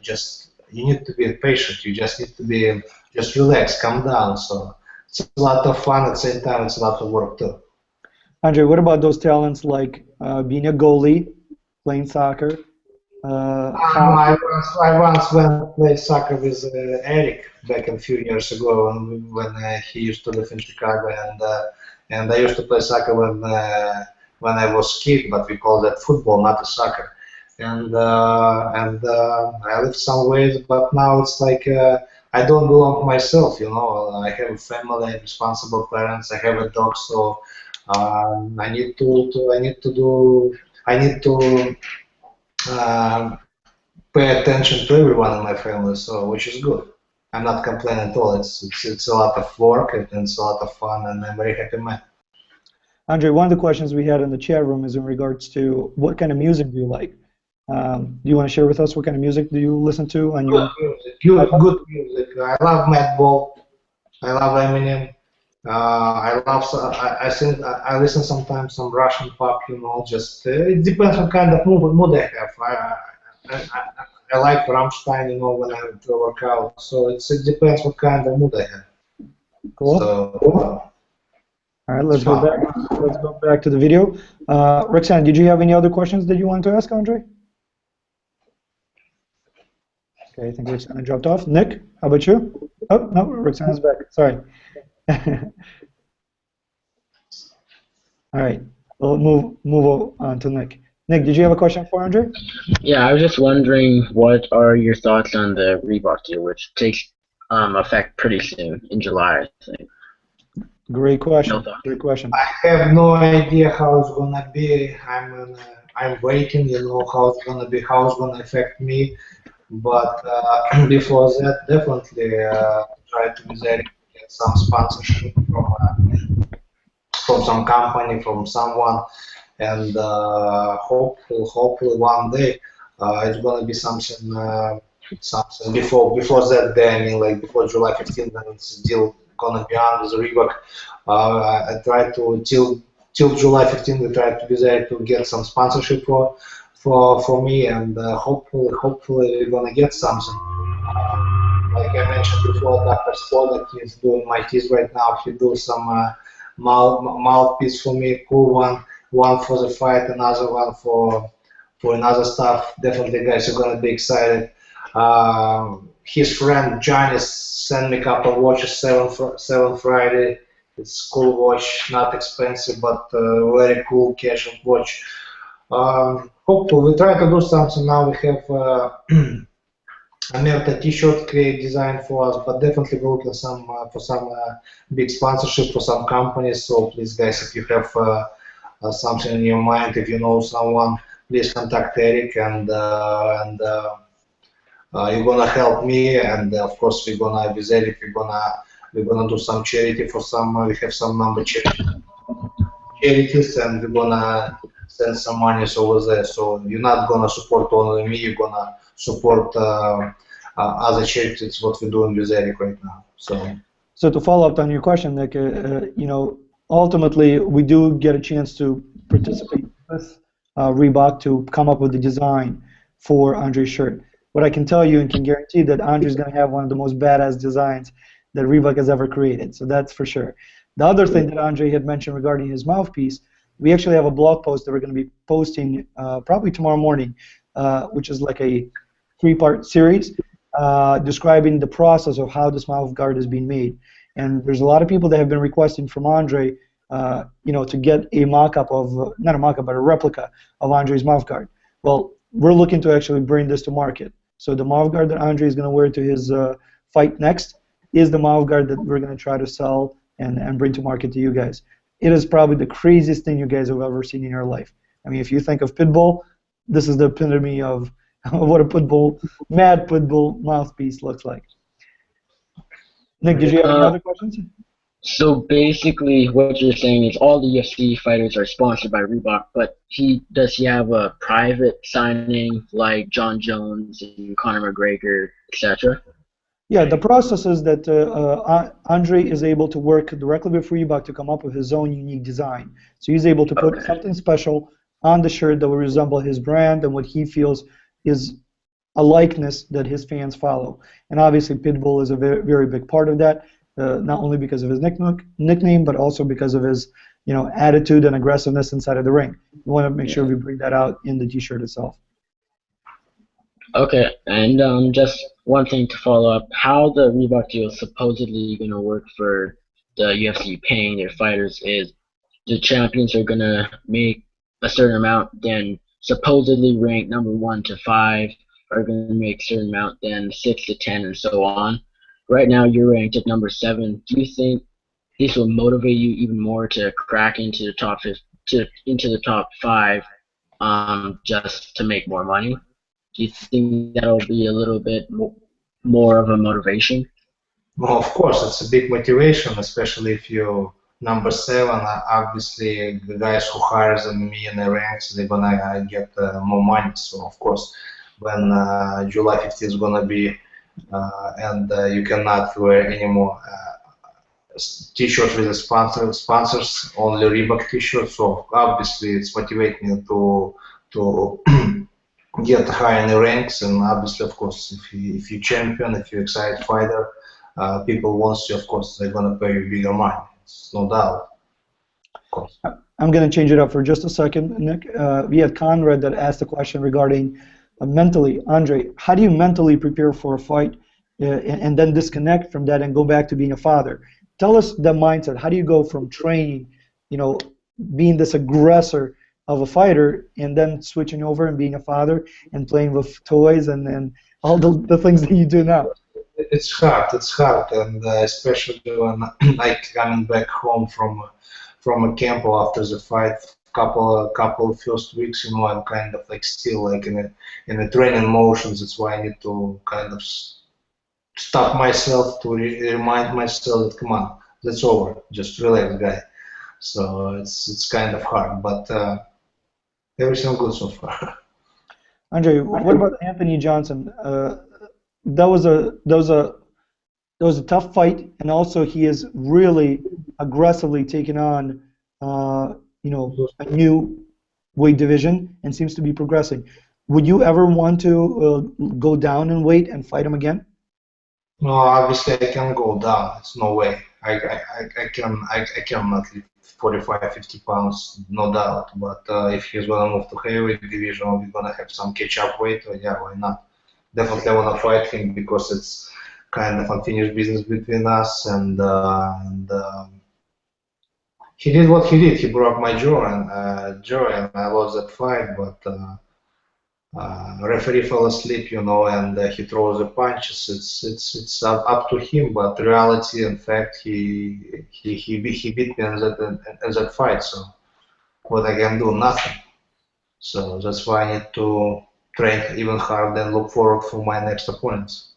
just, you need to be patient. You just need to be, just relax, calm down. So it's a lot of fun at the same time. It's a lot of work too. Andrei, what about those talents like being a goalie, playing soccer? I once went to play soccer with Eric back a few years ago when he used to live in Chicago, and I used to play soccer when I was kid, but we called that football, not a soccer. And I lived some ways, but now it's like I don't belong myself. I have a family, responsible parents. I have a dog, so I need to pay attention to everyone in my family, so which is good. I'm not complaining at all. It's a lot of work and it's a lot of fun, and I'm very happy man. Andrei, one of the questions we had in the chat room is in regards to what kind of music do you like? Do you want to share with us what kind of music do you listen to on your? Good music. I love Madball. I love Eminem. I think I listen sometimes some Russian pop. Just it depends on kind of mood I have. I like Rammstein, when I work out. So it depends what kind of mood I have. Cool. So, all right, let's go back. Let's go back to the video. Roxanne, did you have any other questions that you want to ask Andrei? Okay, I think Roxanne dropped off. Nick, how about you? Oh no, Roxanne's back. Sorry. All right, we'll move on to Nick. Nick, did you have a question for Andrei? Yeah, I was just wondering, what are your thoughts on the Reebok deal, which takes effect pretty soon in July, I think. Great question. Great question. I have no idea how it's gonna be. I'm waiting. How it's gonna be, how it's gonna affect me. But before that, definitely try to get some sponsorship from some company, from someone, and hopefully one day it's gonna be something before that day. I mean, like before July 15th, when it's still gonna be on with Reebok. I try to till July 15th. We try to be there to get some sponsorship for me, and hopefully we're gonna get something. Like I mentioned before, Dr. Sport that is doing my teeth right now. He do some mouthpiece for me, cool one for the fight, another one for another stuff. Definitely, guys, are gonna be excited. His friend Johnny sent me a couple of watches. 7 Friday. It's cool watch, not expensive, but very cool casual watch. Hopefully, we try to do something now. We have America T-shirt create design for us, but definitely we're looking for some big sponsorship for some companies. So please, guys, if you have something in your mind, if you know someone, please contact Eric, and you're gonna help me. And of course, we're gonna with Eric, we're gonna do some charity for some. We have some number charities, and we're gonna send some money over there. So you're not gonna support only me. You're gonna support other charities. What we're doing with Eric right now. So to follow up on your question, Nick, ultimately we do get a chance to participate with Reebok to come up with the design for Andrei's shirt. What I can tell you and can guarantee that Andrei's going to have one of the most badass designs that Reebok has ever created. So that's for sure. The other thing that Andrei had mentioned regarding his mouthpiece, we actually have a blog post that we're going to be posting probably tomorrow morning, which is like a 3-part series describing the process of how this mouth guard is being made. And there's a lot of people that have been requesting from Andrei, to get a mock-up of, not a mock-up, but a replica of Andrei's mouth guard. Well, we're looking to actually bring this to market. So the mouth guard that Andrei is going to wear to his fight next is the mouth guard that we're going to try to sell and bring to market to you guys. It is probably the craziest thing you guys have ever seen in your life. I mean, if you think of Pitbull, this is the epitome of what a mad Pitbull mouthpiece looks like. Nick, did you have any other questions? So basically, what you're saying is all the UFC fighters are sponsored by Reebok, but does he have a private signing like John Jones and Conor McGregor, etc.? Yeah, the process is that Andrei is able to work directly with Reebok to come up with his own unique design. So he's able to put something special on the shirt that will resemble his brand and what he feels is a likeness that his fans follow. And obviously Pitbull is a very, very big part of that, not only because of his nickname, but also because of his, attitude and aggressiveness inside of the ring. We want to make sure we bring that out in the T-shirt itself. Okay, and just one thing to follow up: how the Reebok deal is supposedly going to work for the UFC paying their fighters is the champions are going to make a certain amount, then supposedly ranked number 1 to 5 are going to make a certain amount, then 6 to 10, and so on. Right now, you're ranked at number 7. Do you think this will motivate you even more to crack into the top into the top 5, just to make more money? Do you think that'll be a little bit more of a motivation? Well, of course, it's a big motivation, especially if you're number 7. Obviously, the guys who hires me in the ranks, they're gonna get more money. So, of course, when July 15th is gonna be, and you cannot wear any more T-shirts with the sponsors, only Reebok T-shirts. So, obviously, it's motivating me to get high in the ranks, and obviously, of course, if you're champion, if you're excited fighter, people want you, of course, they're gonna pay you bigger money. It's no doubt. Of course. I'm going to change it up for just a second, Nick. We had Conrad that asked a question regarding mentally. Andrei, how do you mentally prepare for a fight and then disconnect from that and go back to being a father? Tell us the mindset. How do you go from training, being this aggressor of a fighter, and then switching over and being a father and playing with toys and all the things that you do now? It's hard, and especially when like coming back home from a camp or after the fight, couple first weeks, I'm kind of like still like in a training motions. That's why I need to kind of stop myself to remind myself that come on, that's over, just relax, guy. So it's kind of hard, but everything good so far. Andrei, what about Anthony Johnson? That was a tough fight, and also he is really aggressively taking on a new weight division and seems to be progressing. Would you ever want to go down in weight and fight him again? No, obviously I can go down. It's no way. I cannot lift 45, 50 pounds, no doubt. But if he's gonna move to heavyweight division, we're gonna have some catch-up weight. Yeah, why not? Definitely I wanna fight him because it's kind of unfinished business between us, and he did what he did. He broke my jaw, and I lost that fight. But referee fell asleep, and he throws the punches. It's up to him. But reality, in fact, he beat me in that fight. So what I can do? Nothing. So that's why I need to train even harder and look forward for my next opponents.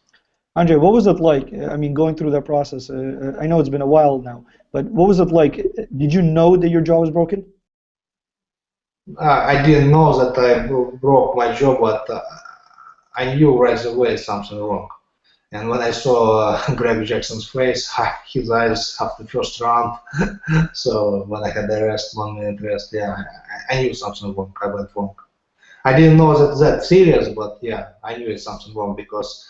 Andrei, what was it like? I mean, going through that process. I know it's been a while now, but what was it like? Did you know that your jaw was broken? I didn't know that I broke my jaw, but I knew right away something wrong. And when I saw Greg Jackson's face, his eyes after the first round, so when I had the rest, 1 minute rest, yeah, I knew something wrong. I went wrong. I didn't know that serious, but yeah, I knew it's something wrong because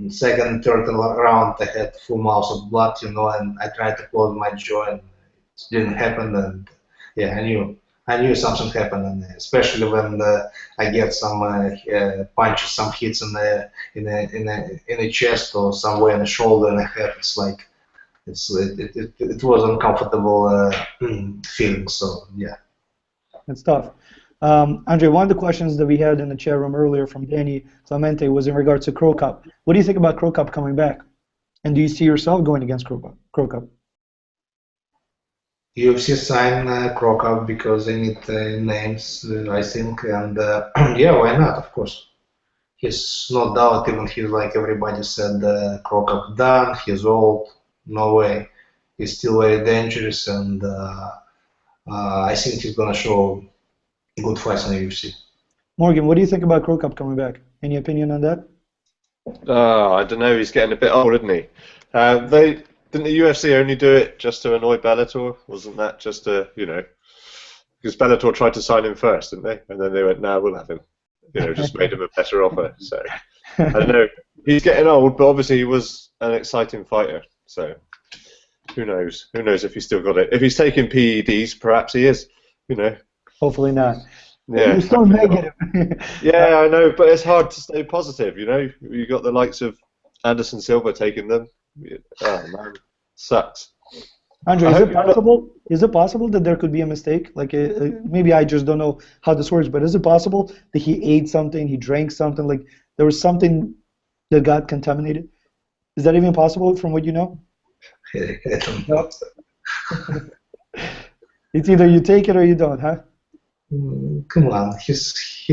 second, third round I had full mouth of blood, and I tried to close my jaw and it didn't happen. And yeah, I knew something happened, and especially when I get some punches, some hits in the chest or somewhere in the shoulder and the head. It's like it was uncomfortable feeling. So yeah, it's tough. Andrei, one of the questions that we had in the chat room earlier from Danny Clemente was in regards to Crow Cup. What do you think about Crow Cup coming back? And do you see yourself going against Crow Cup? UFC signed Crow Cup because they need names, I think, and yeah, why not? Of course, he's no doubt. Even he's like everybody said, Crow Cup done. He's old. No way. He's still very dangerous, and I think he's gonna show good fights in the UFC. Morgan, what do you think about Crow Cup coming back? Any opinion on that? I don't know. He's getting a bit old, isn't he? Didn't the UFC only do it just to annoy Bellator? Wasn't that just to, because Bellator tried to sign him first, didn't they? And then they went, "No, we'll have him." Just made him a better offer. So I don't know. He's getting old, but obviously he was an exciting fighter. So Who knows? Who knows if he's still got it? If he's taking PEDs, perhaps he is. You know. Hopefully not. Yeah. You're still negative. Yeah, I know, but it's hard to stay positive. You know, you got the likes of Anderson Silva taking them. Oh man, sucks. Andre, I is hope it you're not- possible? Is it possible that there could be a mistake? Like maybe I just don't know how this works, but is it possible that he ate something, he drank something, like there was something that got contaminated? Is that even possible from what you know? I don't know. It's either you take it or you don't, huh? Come on, he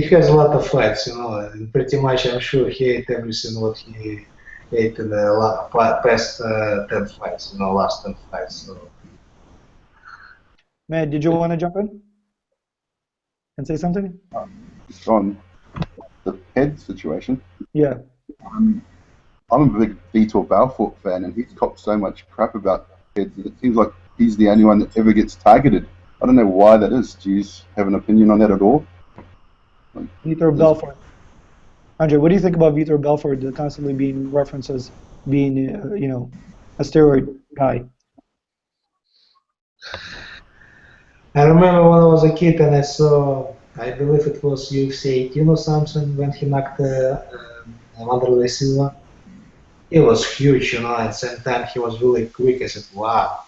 has a lot of fights, you know, and pretty much I'm sure he ate everything what he ate in the past 10 fights, you know, last 10 fights. So. Matt, did you want to jump in and say something? Just on the head situation. Yeah. I'm a big Vitor Belfort fan, and he's copped so much crap about heads that it seems like he's the only one that ever gets targeted. I don't know why that is. Do you have an opinion on that at all? Vitor Belfort. Andre, what do you think about Vitor Belfort constantly being referenced as being, you know, a steroid guy? I remember when I was a kid and I saw, I believe it was UFC 18 or something, when he knocked Andrei Silva. He was huge, you know, at the same time he was really quick. I said, wow,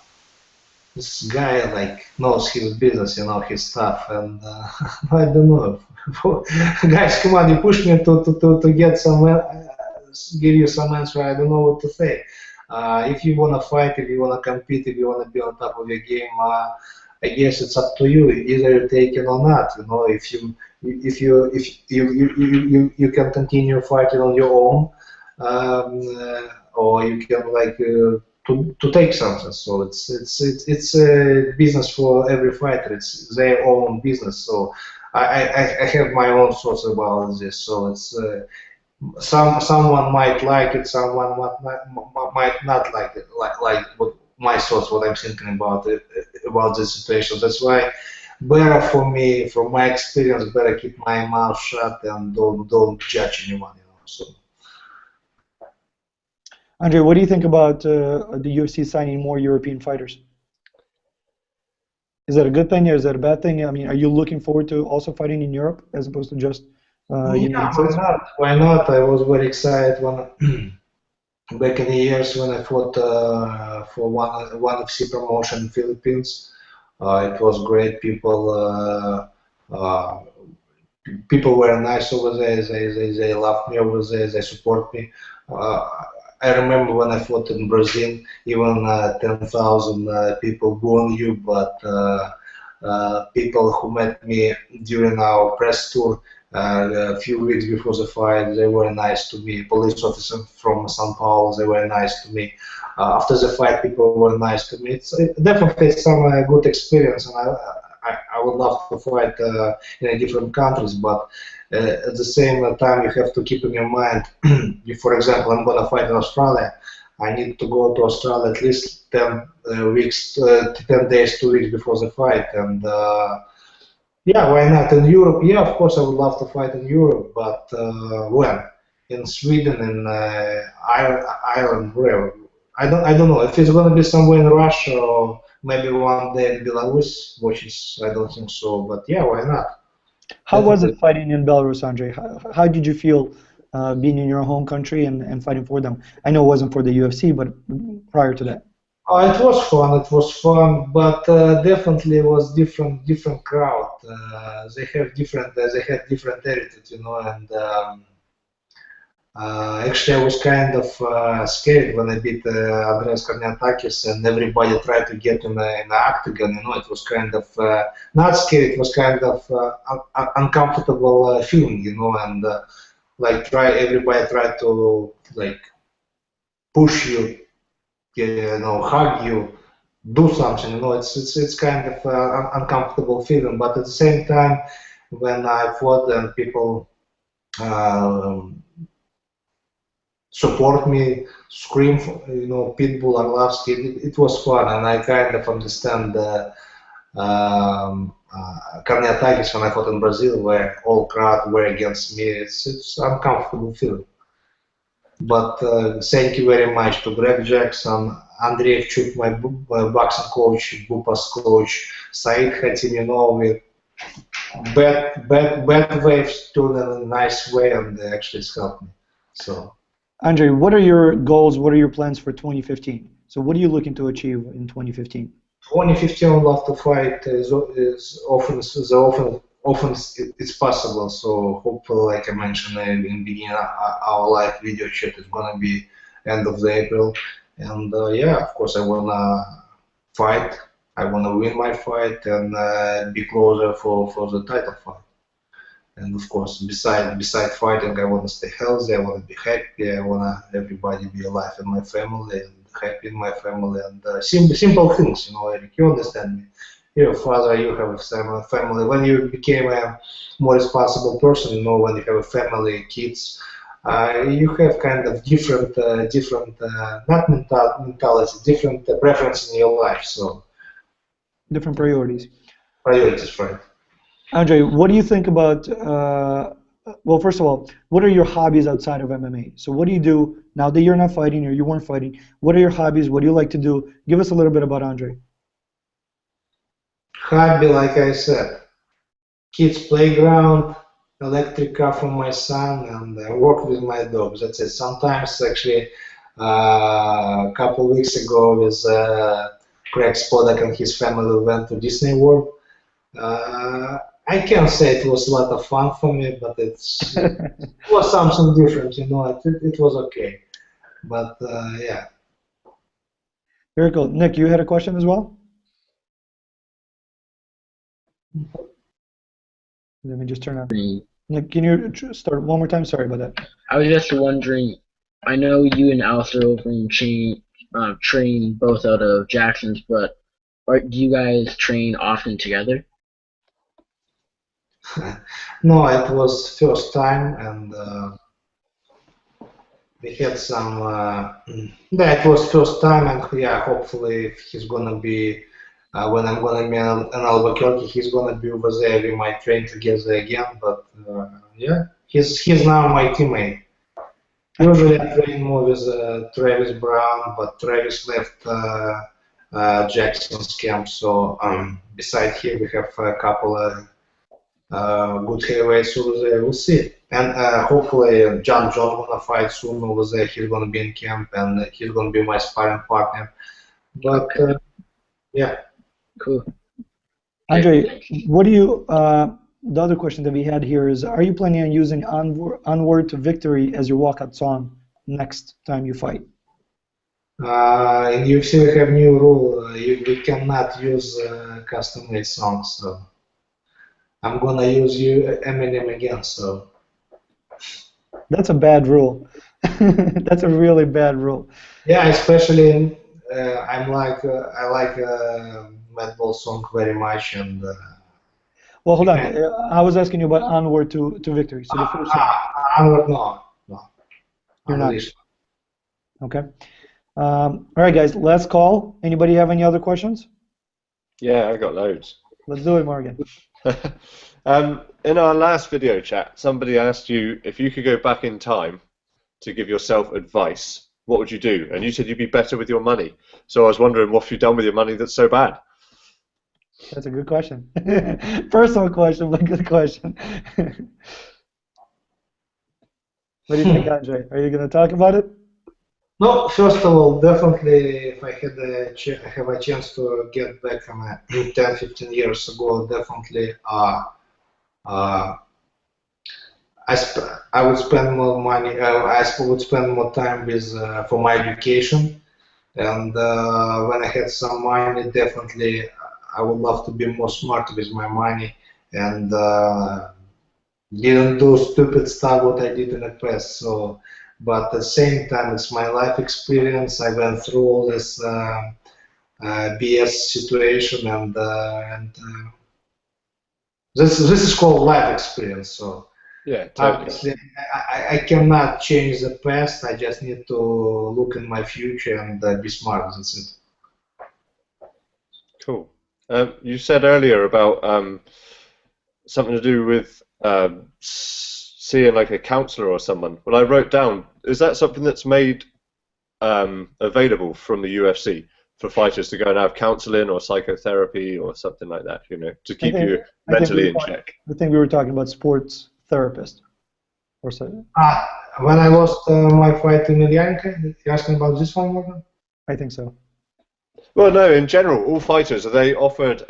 this guy like knows his business, you know, his stuff, and I don't know. Guys, come on, you push me to get some, give you some answer. I don't know what to say. If you wanna fight, if you wanna compete, if you wanna be on top of your game, I guess it's up to you. Either you take it or not. You know, if you can continue fighting on your own, or you can like to take something. So it's a business for every fighter. It's their own business. So I have my own thoughts about this. So it's someone might like it, someone might not like it, like what my thoughts, what I'm thinking about it, about this situation. That's why better for me, from my experience, better keep my mouth shut and don't judge anyone. You know. So. Andre, what do you think about the UFC signing more European fighters? Is that a good thing or is that a bad thing? I mean, are you looking forward to also fighting in Europe as opposed to just United States? Why not? Why not? I was very excited when back in the years when I fought for one FC promotion in Philippines. It was great. People were nice over there. They loved me over there. They support me. I remember when I fought in Brazil, even 10,000 people booed you, but people who met me during our press tour a few weeks before the fight, they were nice to me. Police officers from São Paulo, they were nice to me. After the fight, people were nice to me. It's definitely some good experience, and I would love to fight in different countries, but at the same time, you have to keep in your mind, if, for example, I'm going to fight in Australia, I need to go to Australia at least 10 days, 2 weeks before the fight, and yeah, why not? In Europe, yeah, of course, I would love to fight in Europe, but when? In Sweden, in Ireland, wherever. I don't know if it's going to be somewhere in Russia or maybe one day in Belarus, which is I don't think so. But yeah, why not? How was it fighting in Belarus, Andre? How did you feel being in your home country and fighting for them? I know it wasn't for the UFC, but prior to that. It was fun. It was fun, but definitely it was different crowd. They had different attitude, you know, and. Actually, I was kind of scared when I beat Andreas Karniatakis, and everybody tried to get in the octagon. You know, it was kind of not scared. It was kind of uncomfortable feeling. You know, and like everybody tried to like push you, you know, hug you, do something. You know, it's kind of uncomfortable feeling. But at the same time, when I fought and people. Support me, scream, you know, Pitbull, Arlovski. It was fun, and I kind of understand Karniatakis when I fought in Brazil, where all crowd were against me. It's uncomfortable feeling. But thank you very much to Greg Jackson, Andrei, my boxing coach, Bupa's coach, Said Khatim, with bad waves to a nice way, and they actually helped me. So, Andrei, what are your goals? What are your plans for 2015? So what are you looking to achieve in 2015? 2015, I love to fight often it's possible. So hopefully, like I mentioned in the beginning, our live video chat is gonna be end of the April, and yeah, of course, I wanna fight. I wanna win my fight and be closer for the title fight. And of course, beside fighting, I want to stay healthy. I want to be happy. I want to everybody be alive in my family and happy in my family. And simple things, Eric. You understand me? You're a father. You have a family. When you became a more responsible person, when you have a family, kids, you have kind of different, not mentality, different preference in your life. So different priorities. Priorities, right? Andrei, what do you think about, well, first of all, what are your hobbies outside of MMA? So what do you do now that you're not fighting or you weren't fighting? What are your hobbies? What do you like to do? Give us a little bit about Andrei. Hobby, like I said, kids playground, electric car for my son, and work with my dogs. That's it. Sometimes, actually, a couple of weeks ago, with Craig Spodek and his family went to Disney World. I can't say it was a lot of fun for me, but it was something different, it was okay. But yeah. Very cool. Nick, you had a question as well? Let me just turn on. Nick, can you start one more time? Sorry about that. I was just wondering, I know you and Alistair Overeem train both out of Jackson's, but do you guys train often together? No, it was first time, and we had some. Yeah, it was first time, and yeah, hopefully if he's gonna be when I'm gonna be in Albuquerque, he's gonna be over there. We might train together again, but yeah, he's now my teammate. Usually I train more with Travis Brown, but Travis left Jackson's camp, so beside him we have a couple of good heavyweights over there. We'll see. And hopefully John gonna fight soon over there. He's gonna be in camp, and he's gonna be my sparring partner. But yeah. Cool. Andrei, what do you? The other question that we had here is: are you planning on using "Onward to Victory" as your walkout song next time you fight? In UFC we have new rule. We cannot use custom-made songs. So I'm gonna use Eminem again. So that's a bad rule. That's a really bad rule. Yeah, especially I like Madball song very much, and well, hold on. I was asking you about "Onward to Victory." So the first song. Onward, no. You're not. Okay. All right, guys. Last call. Anybody have any other questions? Yeah, I got loads. Let's do it, Morgan. In our last video chat, somebody asked you if you could go back in time to give yourself advice, what would you do? And you said you'd be better with your money. So I was wondering, what have you done with your money that's so bad? That's a good question. Personal question, but good question. What do you think, Andrei? Are you going to talk about it? No, first of all, definitely, if I have a chance to get back from 10, 15 years ago, definitely I would spend more money. I would spend more time with for my education, and when I had some money, definitely I would love to be more smart with my money and didn't do stupid stuff what I did in the past. So, but at the same time, it's my life experience. I went through all this BS situation, and this is called life experience. So. Yeah, totally. Obviously, I cannot change the past. I just need to look in my future and be smart. That's it. Cool. You said earlier about something to do with seeing like a counselor or someone. Well, I wrote down, is that something that's made available from the UFC for fighters to go and have counseling or psychotherapy or something like that, you know, to keep you mentally in check? I think we were talking about sports therapist or so. When I lost my fight in Ilyanka, you asking about this one, Morgan? I think so. Well, no, in general, all fighters, are they offered,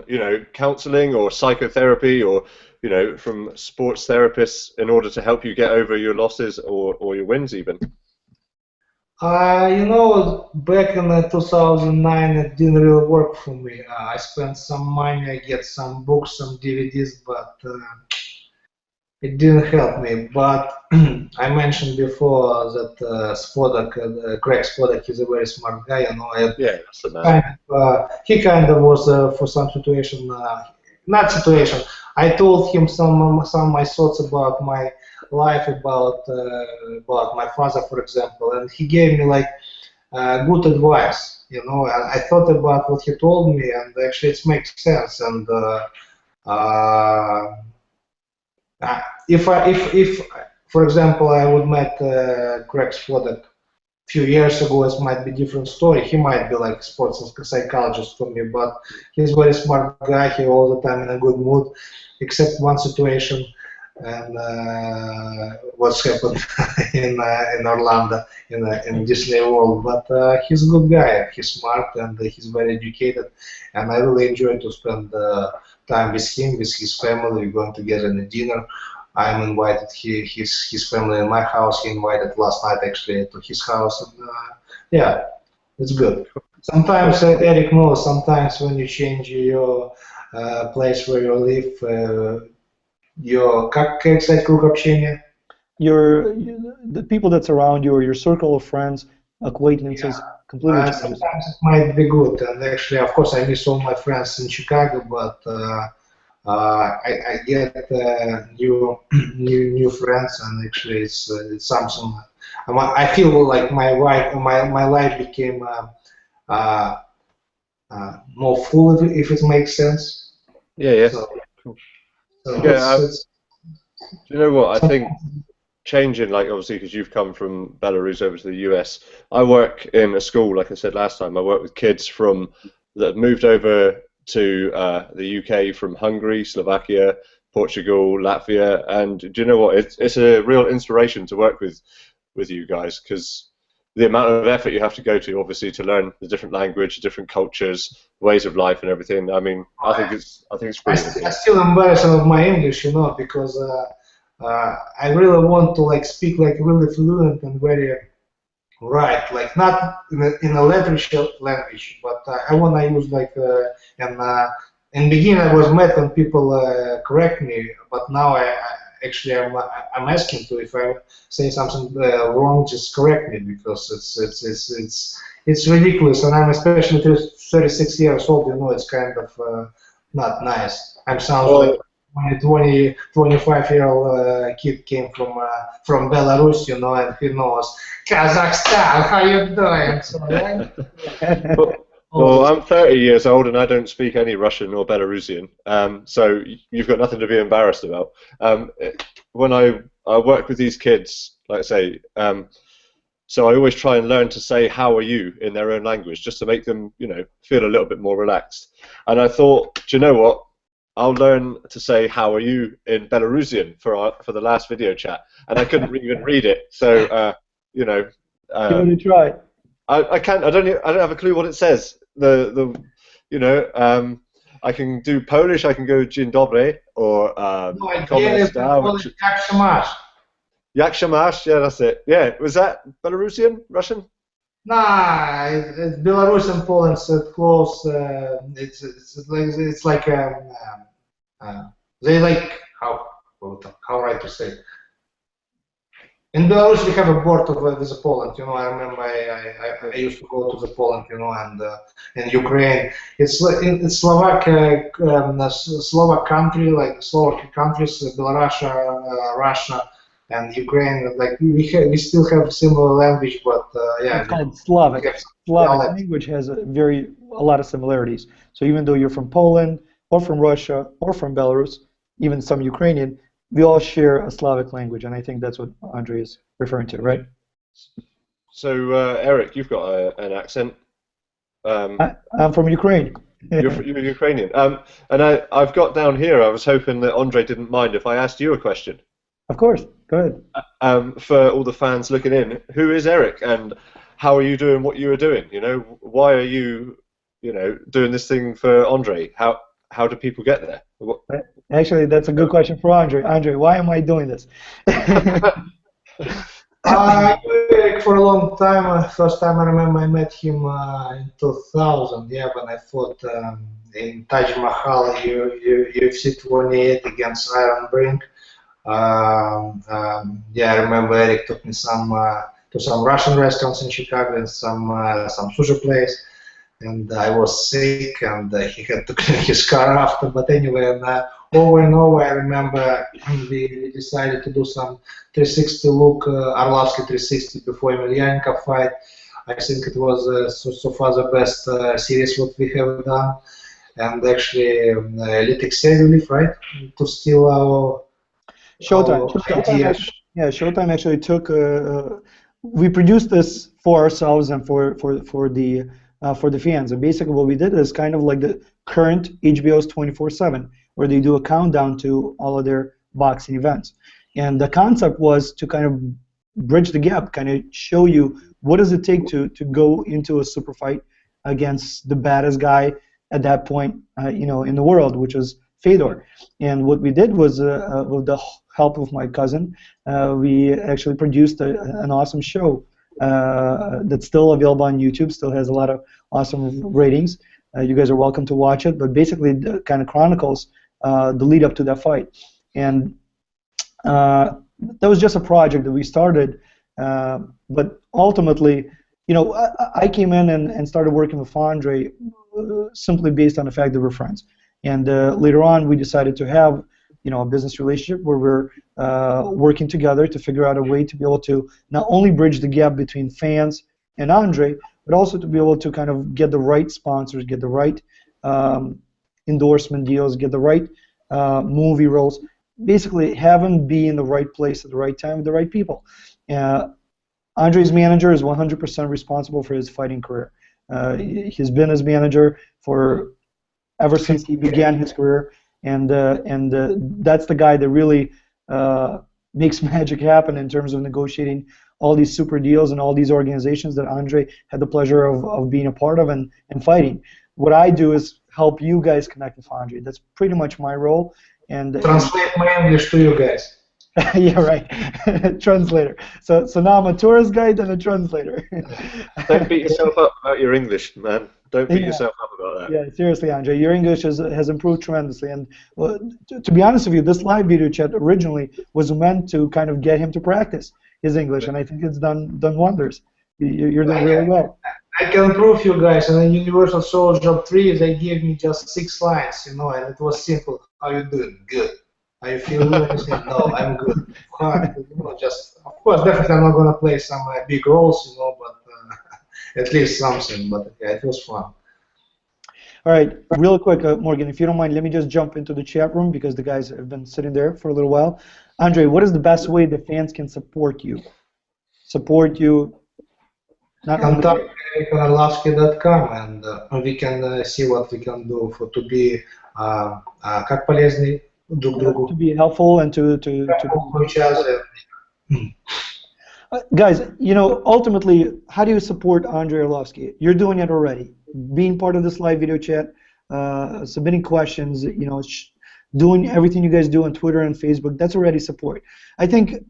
you know, counseling or psychotherapy or, you know, from sports therapists in order to help you get over your losses or your wins even? You know, back in 2009, it didn't really work for me. I spent some money, I get some books, some DVDs, but it didn't help me. But I mentioned before that Spodek, Craig Spodek is a very smart guy. You know, yeah, that's the man. He kind of was for some situation, not situation. I told him some of my thoughts about my life, about my father, for example, and he gave me like good advice. You know, and I thought about what he told me, and actually it makes sense. And if for example I would met Craig Spodek few years ago, it might be a different story. He might be like sports psychologist for me, but he's a very smart guy. He all the time in a good mood, except one situation, and what's happened in Orlando in Disney World. But he's a good guy. He's smart and he's very educated, and I really enjoy to spend time with him, with his family. We're going together in a dinner. I'm invited his family in my house. He invited last night actually to his house. And, yeah, it's good. Sometimes Eric knows. Sometimes when you change your place where you live, как сказать круг общения? The people that surround you or your circle of friends, acquaintances, completely changes. Sometimes it might be good. And actually, of course, I miss all my friends in Chicago, but. I get new friends, and actually it's something. I feel like my life became more full, if it makes sense. Yeah, yeah. So yeah. You know what? I think changing, like obviously, because you've come from Belarus over to the US. I work in a school, like I said last time. I work with kids that have moved over to the UK from Hungary, Slovakia, Portugal, Latvia, and do you know what? It's a real inspiration to work with you guys, because the amount of effort you have to go to, obviously, to learn the different language, different cultures, ways of life, and everything. I mean, I think it's brilliant. I still embarrassed of my English, you know, because I really want to like speak like really fluent and very. Right, like not in a literature language, but I want to use like in the beginning I was mad when people correct me, but now I'm asking to, if I say something wrong, just correct me, because it's ridiculous, and I'm especially 36 years old. You know, it's kind of not nice. I'm sounds like. My 25-year-old kid came from Belarus, you know, and he knows Kazakhstan. How you doing? So, right? Well, I'm 30 years old and I don't speak any Russian or Belarusian, so you've got nothing to be embarrassed about. When I work with these kids, like I say, so I always try and learn to say "How are you" in their own language, just to make them, you know, feel a little bit more relaxed. And I thought, do you know what? I'll learn to say "How are you" in Belarusian for the last video chat, and I couldn't even read it. So you know, give it a try. I can't. I don't have a clue what it says. You know, I can do Polish. I can go "Dzień dobry" or no, I get it. Jak się masz? Jak się masz? Yeah, that's it. Yeah, was that Belarusian, Russian? Nah, it's Belarusian, Poland, so close. It's like they like how right to say. In Belarus, we have a border with Poland. You know, I remember I used to go to the Poland, you know, and in Ukraine, it's Slovak country, like Slovak countries, Belarus, Russia, and Ukraine. Like we still have similar language, but yeah. It's called Slavic. Slavic language has a lot of similarities. So even though you're from Poland or from Russia or from Belarus, even some Ukrainian, we all share a Slavic language, and I think that's what Andrei is referring to, right? So Eric, you've got an accent. I'm from Ukraine. You're Ukrainian. And I've got down here. I was hoping that Andrei didn't mind if I asked you a question. Of course. Go ahead. For all the fans looking in, who is Eric, and how are you doing what you are doing? You know, why are you, doing this thing for Andrei? How do people get there? Actually, that's a good question for Andrei. Andrei, why am I doing this? I knew Eric for a long time. First time I remember I met him in 2000. Yeah, when I fought in Taj Mahal UFC 28 against Iron Brink. Yeah, I remember Eric took me to some Russian restaurants in Chicago and some sushi place, and I was sick, and he had to clean his car after. But anyway, over and over, I remember we decided to do some 360 look, Arlovski 360 before Emelianenko fight. I think it was so far the best series what we have done, and actually Elite executive, right, to steal our Showtime. Showtime actually took. We produced this for ourselves and for the fans. And basically, what we did is kind of like the current HBO's 24/7, where they do a countdown to all of their boxing events. And the concept was to kind of bridge the gap, kind of show you what does it take to go into a super fight against the baddest guy at that point, in the world, which was Fedor. And what we did was, with the help of my cousin, we actually produced an awesome show that's still available on YouTube, still has a lot of awesome ratings. You guys are welcome to watch it, but basically it kind of chronicles the lead up to that fight. And that was just a project that we started, but ultimately, I came in and started working with Andrei simply based on the fact that we're friends. And later on, we decided to have, a business relationship where we're working together to figure out a way to be able to not only bridge the gap between fans and Andrei, but also to be able to kind of get the right sponsors, get the right endorsement deals, get the right movie roles, basically have him be in the right place at the right time with the right people. Andrei's manager is 100% responsible for his fighting career. He's been his manager for ever since he began his career, and that's the guy that really makes magic happen in terms of negotiating all these super deals and all these organizations that Andrei had the pleasure of being a part of and fighting. What I do is help you guys connect with Andrei. That's pretty much my role. And translate my English to you guys. Yeah, right. Translator. So now I'm a tourist guide and a translator. Don't beat yourself up about your English, man. Don't beat yourself up about that. Yeah, seriously, Andrei, your English has improved tremendously. And to be honest with you, this live video chat originally was meant to kind of get him to practice his English, and I think it's done wonders. You're doing really well. I can prove you guys. In Universal Soldier 3, they gave me just 6 lines, and it was simple. How you doing? Good. How you feel? No, I'm good. Just of course, definitely I'm not gonna play some big roles, but at least something. But yeah, it was fun. All right, real quick, Morgan, if you don't mind, let me just jump into the chat room because the guys have been sitting there for a little while. Andrei, what is the best way the fans can support you? Contact Arlovski.com, and we can see what we can do to be как полезны друг другу. To be helpful and to each other. Guys, ultimately, how do you support Andrei Arlovski? You're doing it already. Being part of this live video chat, submitting questions, doing everything you guys do on Twitter and Facebook, that's already support. I think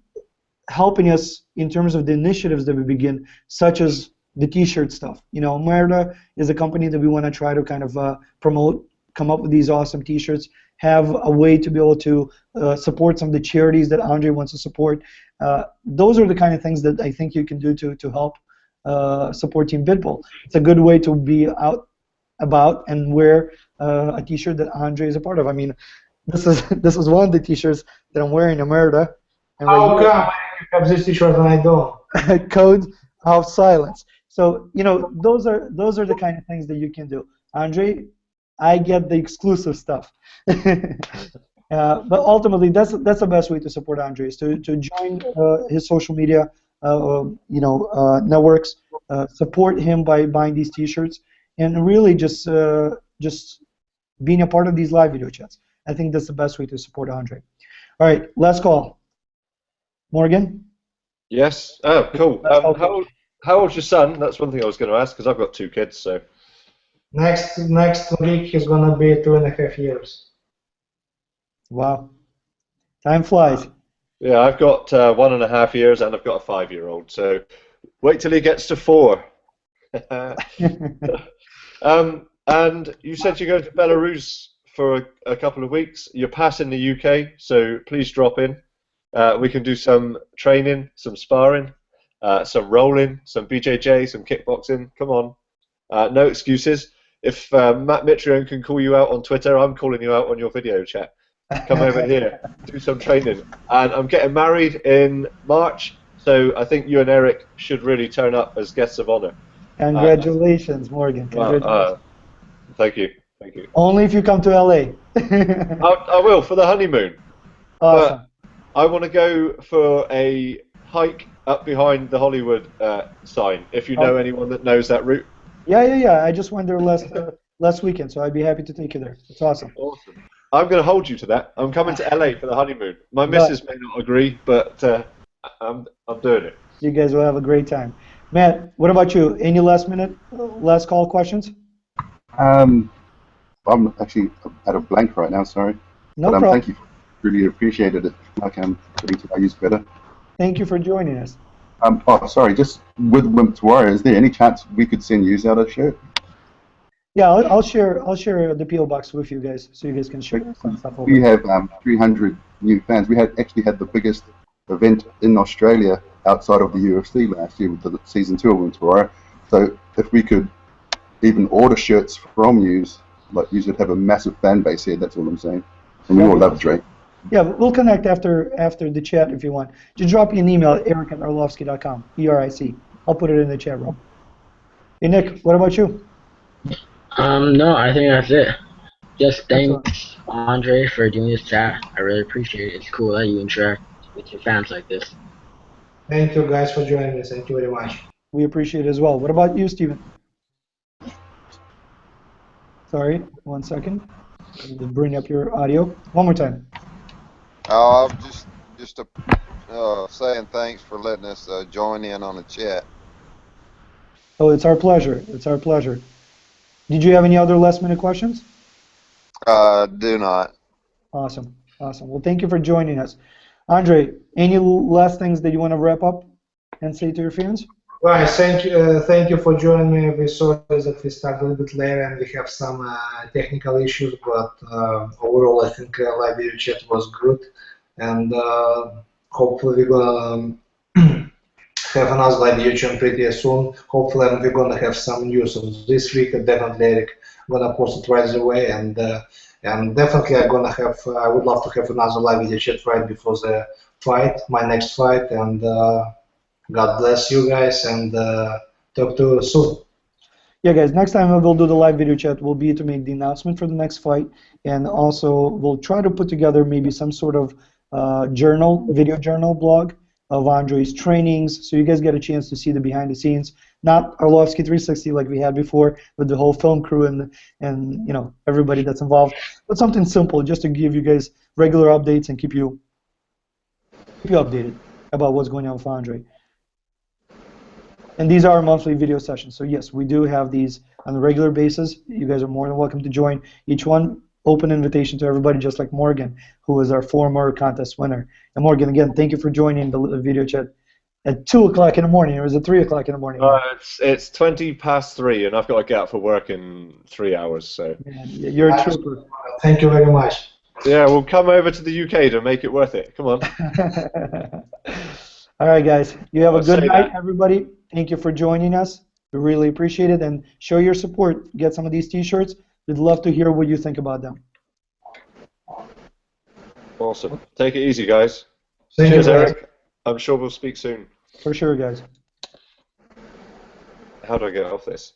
helping us in terms of the initiatives that we begin, such as the t-shirt stuff. Merda is a company that we want to try to kind of promote, come up with these awesome t-shirts, have a way to be able to support some of the charities that Andrei wants to support. Those are the kind of things that I think you can do to help support Team Pitbull. It's a good way to be out about and wear a t-shirt that Andrei is a part of. I mean, this is one of the t-shirts that I'm wearing in Merda. How come you have this t-shirt and I don't? Code of silence. So those are the kind of things that you can do. Andrei, I get the exclusive stuff. But ultimately, that's the best way to support Andrei, is to join his social media, networks. Support him by buying these T-shirts, and really just being a part of these live video chats. I think that's the best way to support Andrei. All right, last call. Morgan? Yes. Oh, cool. Last call. How old's your son? That's one thing I was going to ask because I've got 2 kids. So Next week he's gonna be 2.5 years. Wow, time flies. yeah, I've got 1.5 years and I've got a 5-year-old. So wait till he gets to 4. And you said you're going to Belarus for a couple of weeks. You're passing the UK, so please drop in. We can do some training, some sparring, some rolling, some BJJ, some kickboxing. Come on. No excuses. If Matt Mitrione can call you out on Twitter, I'm calling you out on your video chat. Come over here, do some training. And I'm getting married in March, so I think you and Eric should really turn up as guests of honor. Congratulations, Morgan. Congratulations. Thank you. Thank you. Only if you come to LA. I will for the honeymoon. Awesome. But I want to go for a hike up behind the Hollywood sign. If you know anyone that knows that route. Yeah. I just went there last weekend, so I'd be happy to take you there. It's awesome. Awesome. I'm going to hold you to that. I'm coming to LA for the honeymoon. My missus may not agree, but I'm doing it. You guys will have a great time. Matt, what about you? Any last call questions? I'm actually at a blank right now, sorry. No problem. Thank you. Really appreciated it. Like I'm putting to my use better. Thank you for joining us. Sorry, just with Wimp to Warrior, is there any chance we could send you out a shirt? Yeah, I'll share the PO box with you guys, so you guys can share some stuff over. We have 300 new fans. We actually had the biggest event in Australia outside of the UFC last year with the season 2 of Wimp to Warrior. So if we could even order shirts from you, like you should have a massive fan base here. That's all I'm saying. And we all love Drake. Yeah, we'll connect after the chat if you want. Just drop me an email at eric@arlovski.com. ERIC. I'll put it in the chat room. Hey Nick, what about you? No, I think that's it. Just thanks, Andrei, for doing this chat. I really appreciate it. It's cool that you interact with your fans like this. Thank you guys for joining us. Thank you very much. We appreciate it as well. What about you, Steven? Sorry, 1 second. Let me bring up your audio. One more time. I'm just saying thanks for letting us join in on the chat. Oh, it's our pleasure. It's our pleasure. Did you have any other last-minute questions? Do not. Awesome. Well, thank you for joining us. Andrei, any last things that you want to wrap up and say to your fans? Right, thank you for joining me. We saw that we started a little bit later and we have some technical issues, but overall I think live video chat was good, and hopefully we're gonna have another live video chat pretty soon. Hopefully we're gonna have some news this week. Definitely Eric gonna post it right away, and definitely I would love to have another live video chat right before the fight, my next fight, and God bless you guys, and talk to you soon. Yeah, guys, next time we'll do the live video chat will be to make the announcement for the next fight, and also we'll try to put together maybe some sort of video journal blog of Andrei's trainings, so you guys get a chance to see the behind the scenes, not Arlovski 360 like we had before with the whole film crew and you know everybody that's involved, but something simple just to give you guys regular updates and keep you updated about what's going on with Andrei. And these are monthly video sessions, so yes, we do have these on a regular basis. You guys are more than welcome to join. Each one, open invitation to everybody, just like Morgan, who is our former contest winner. And Morgan, again, thank you for joining the video chat at 2 o'clock in the morning, or is it 3 o'clock in the morning? It's 20 past 3, and I've got to get up for work in 3 hours. So yeah, you're a trooper. Thank you very much. Yeah, we'll come over to the UK to make it worth it. Come on. All right, guys. You have a good night, everybody. Thank you for joining us. We really appreciate it, and show your support. Get some of these T-shirts. We'd love to hear what you think about them. Awesome. Take it easy, guys. Cheers, Eric. I'm sure we'll speak soon. For sure, guys. How do I get off this?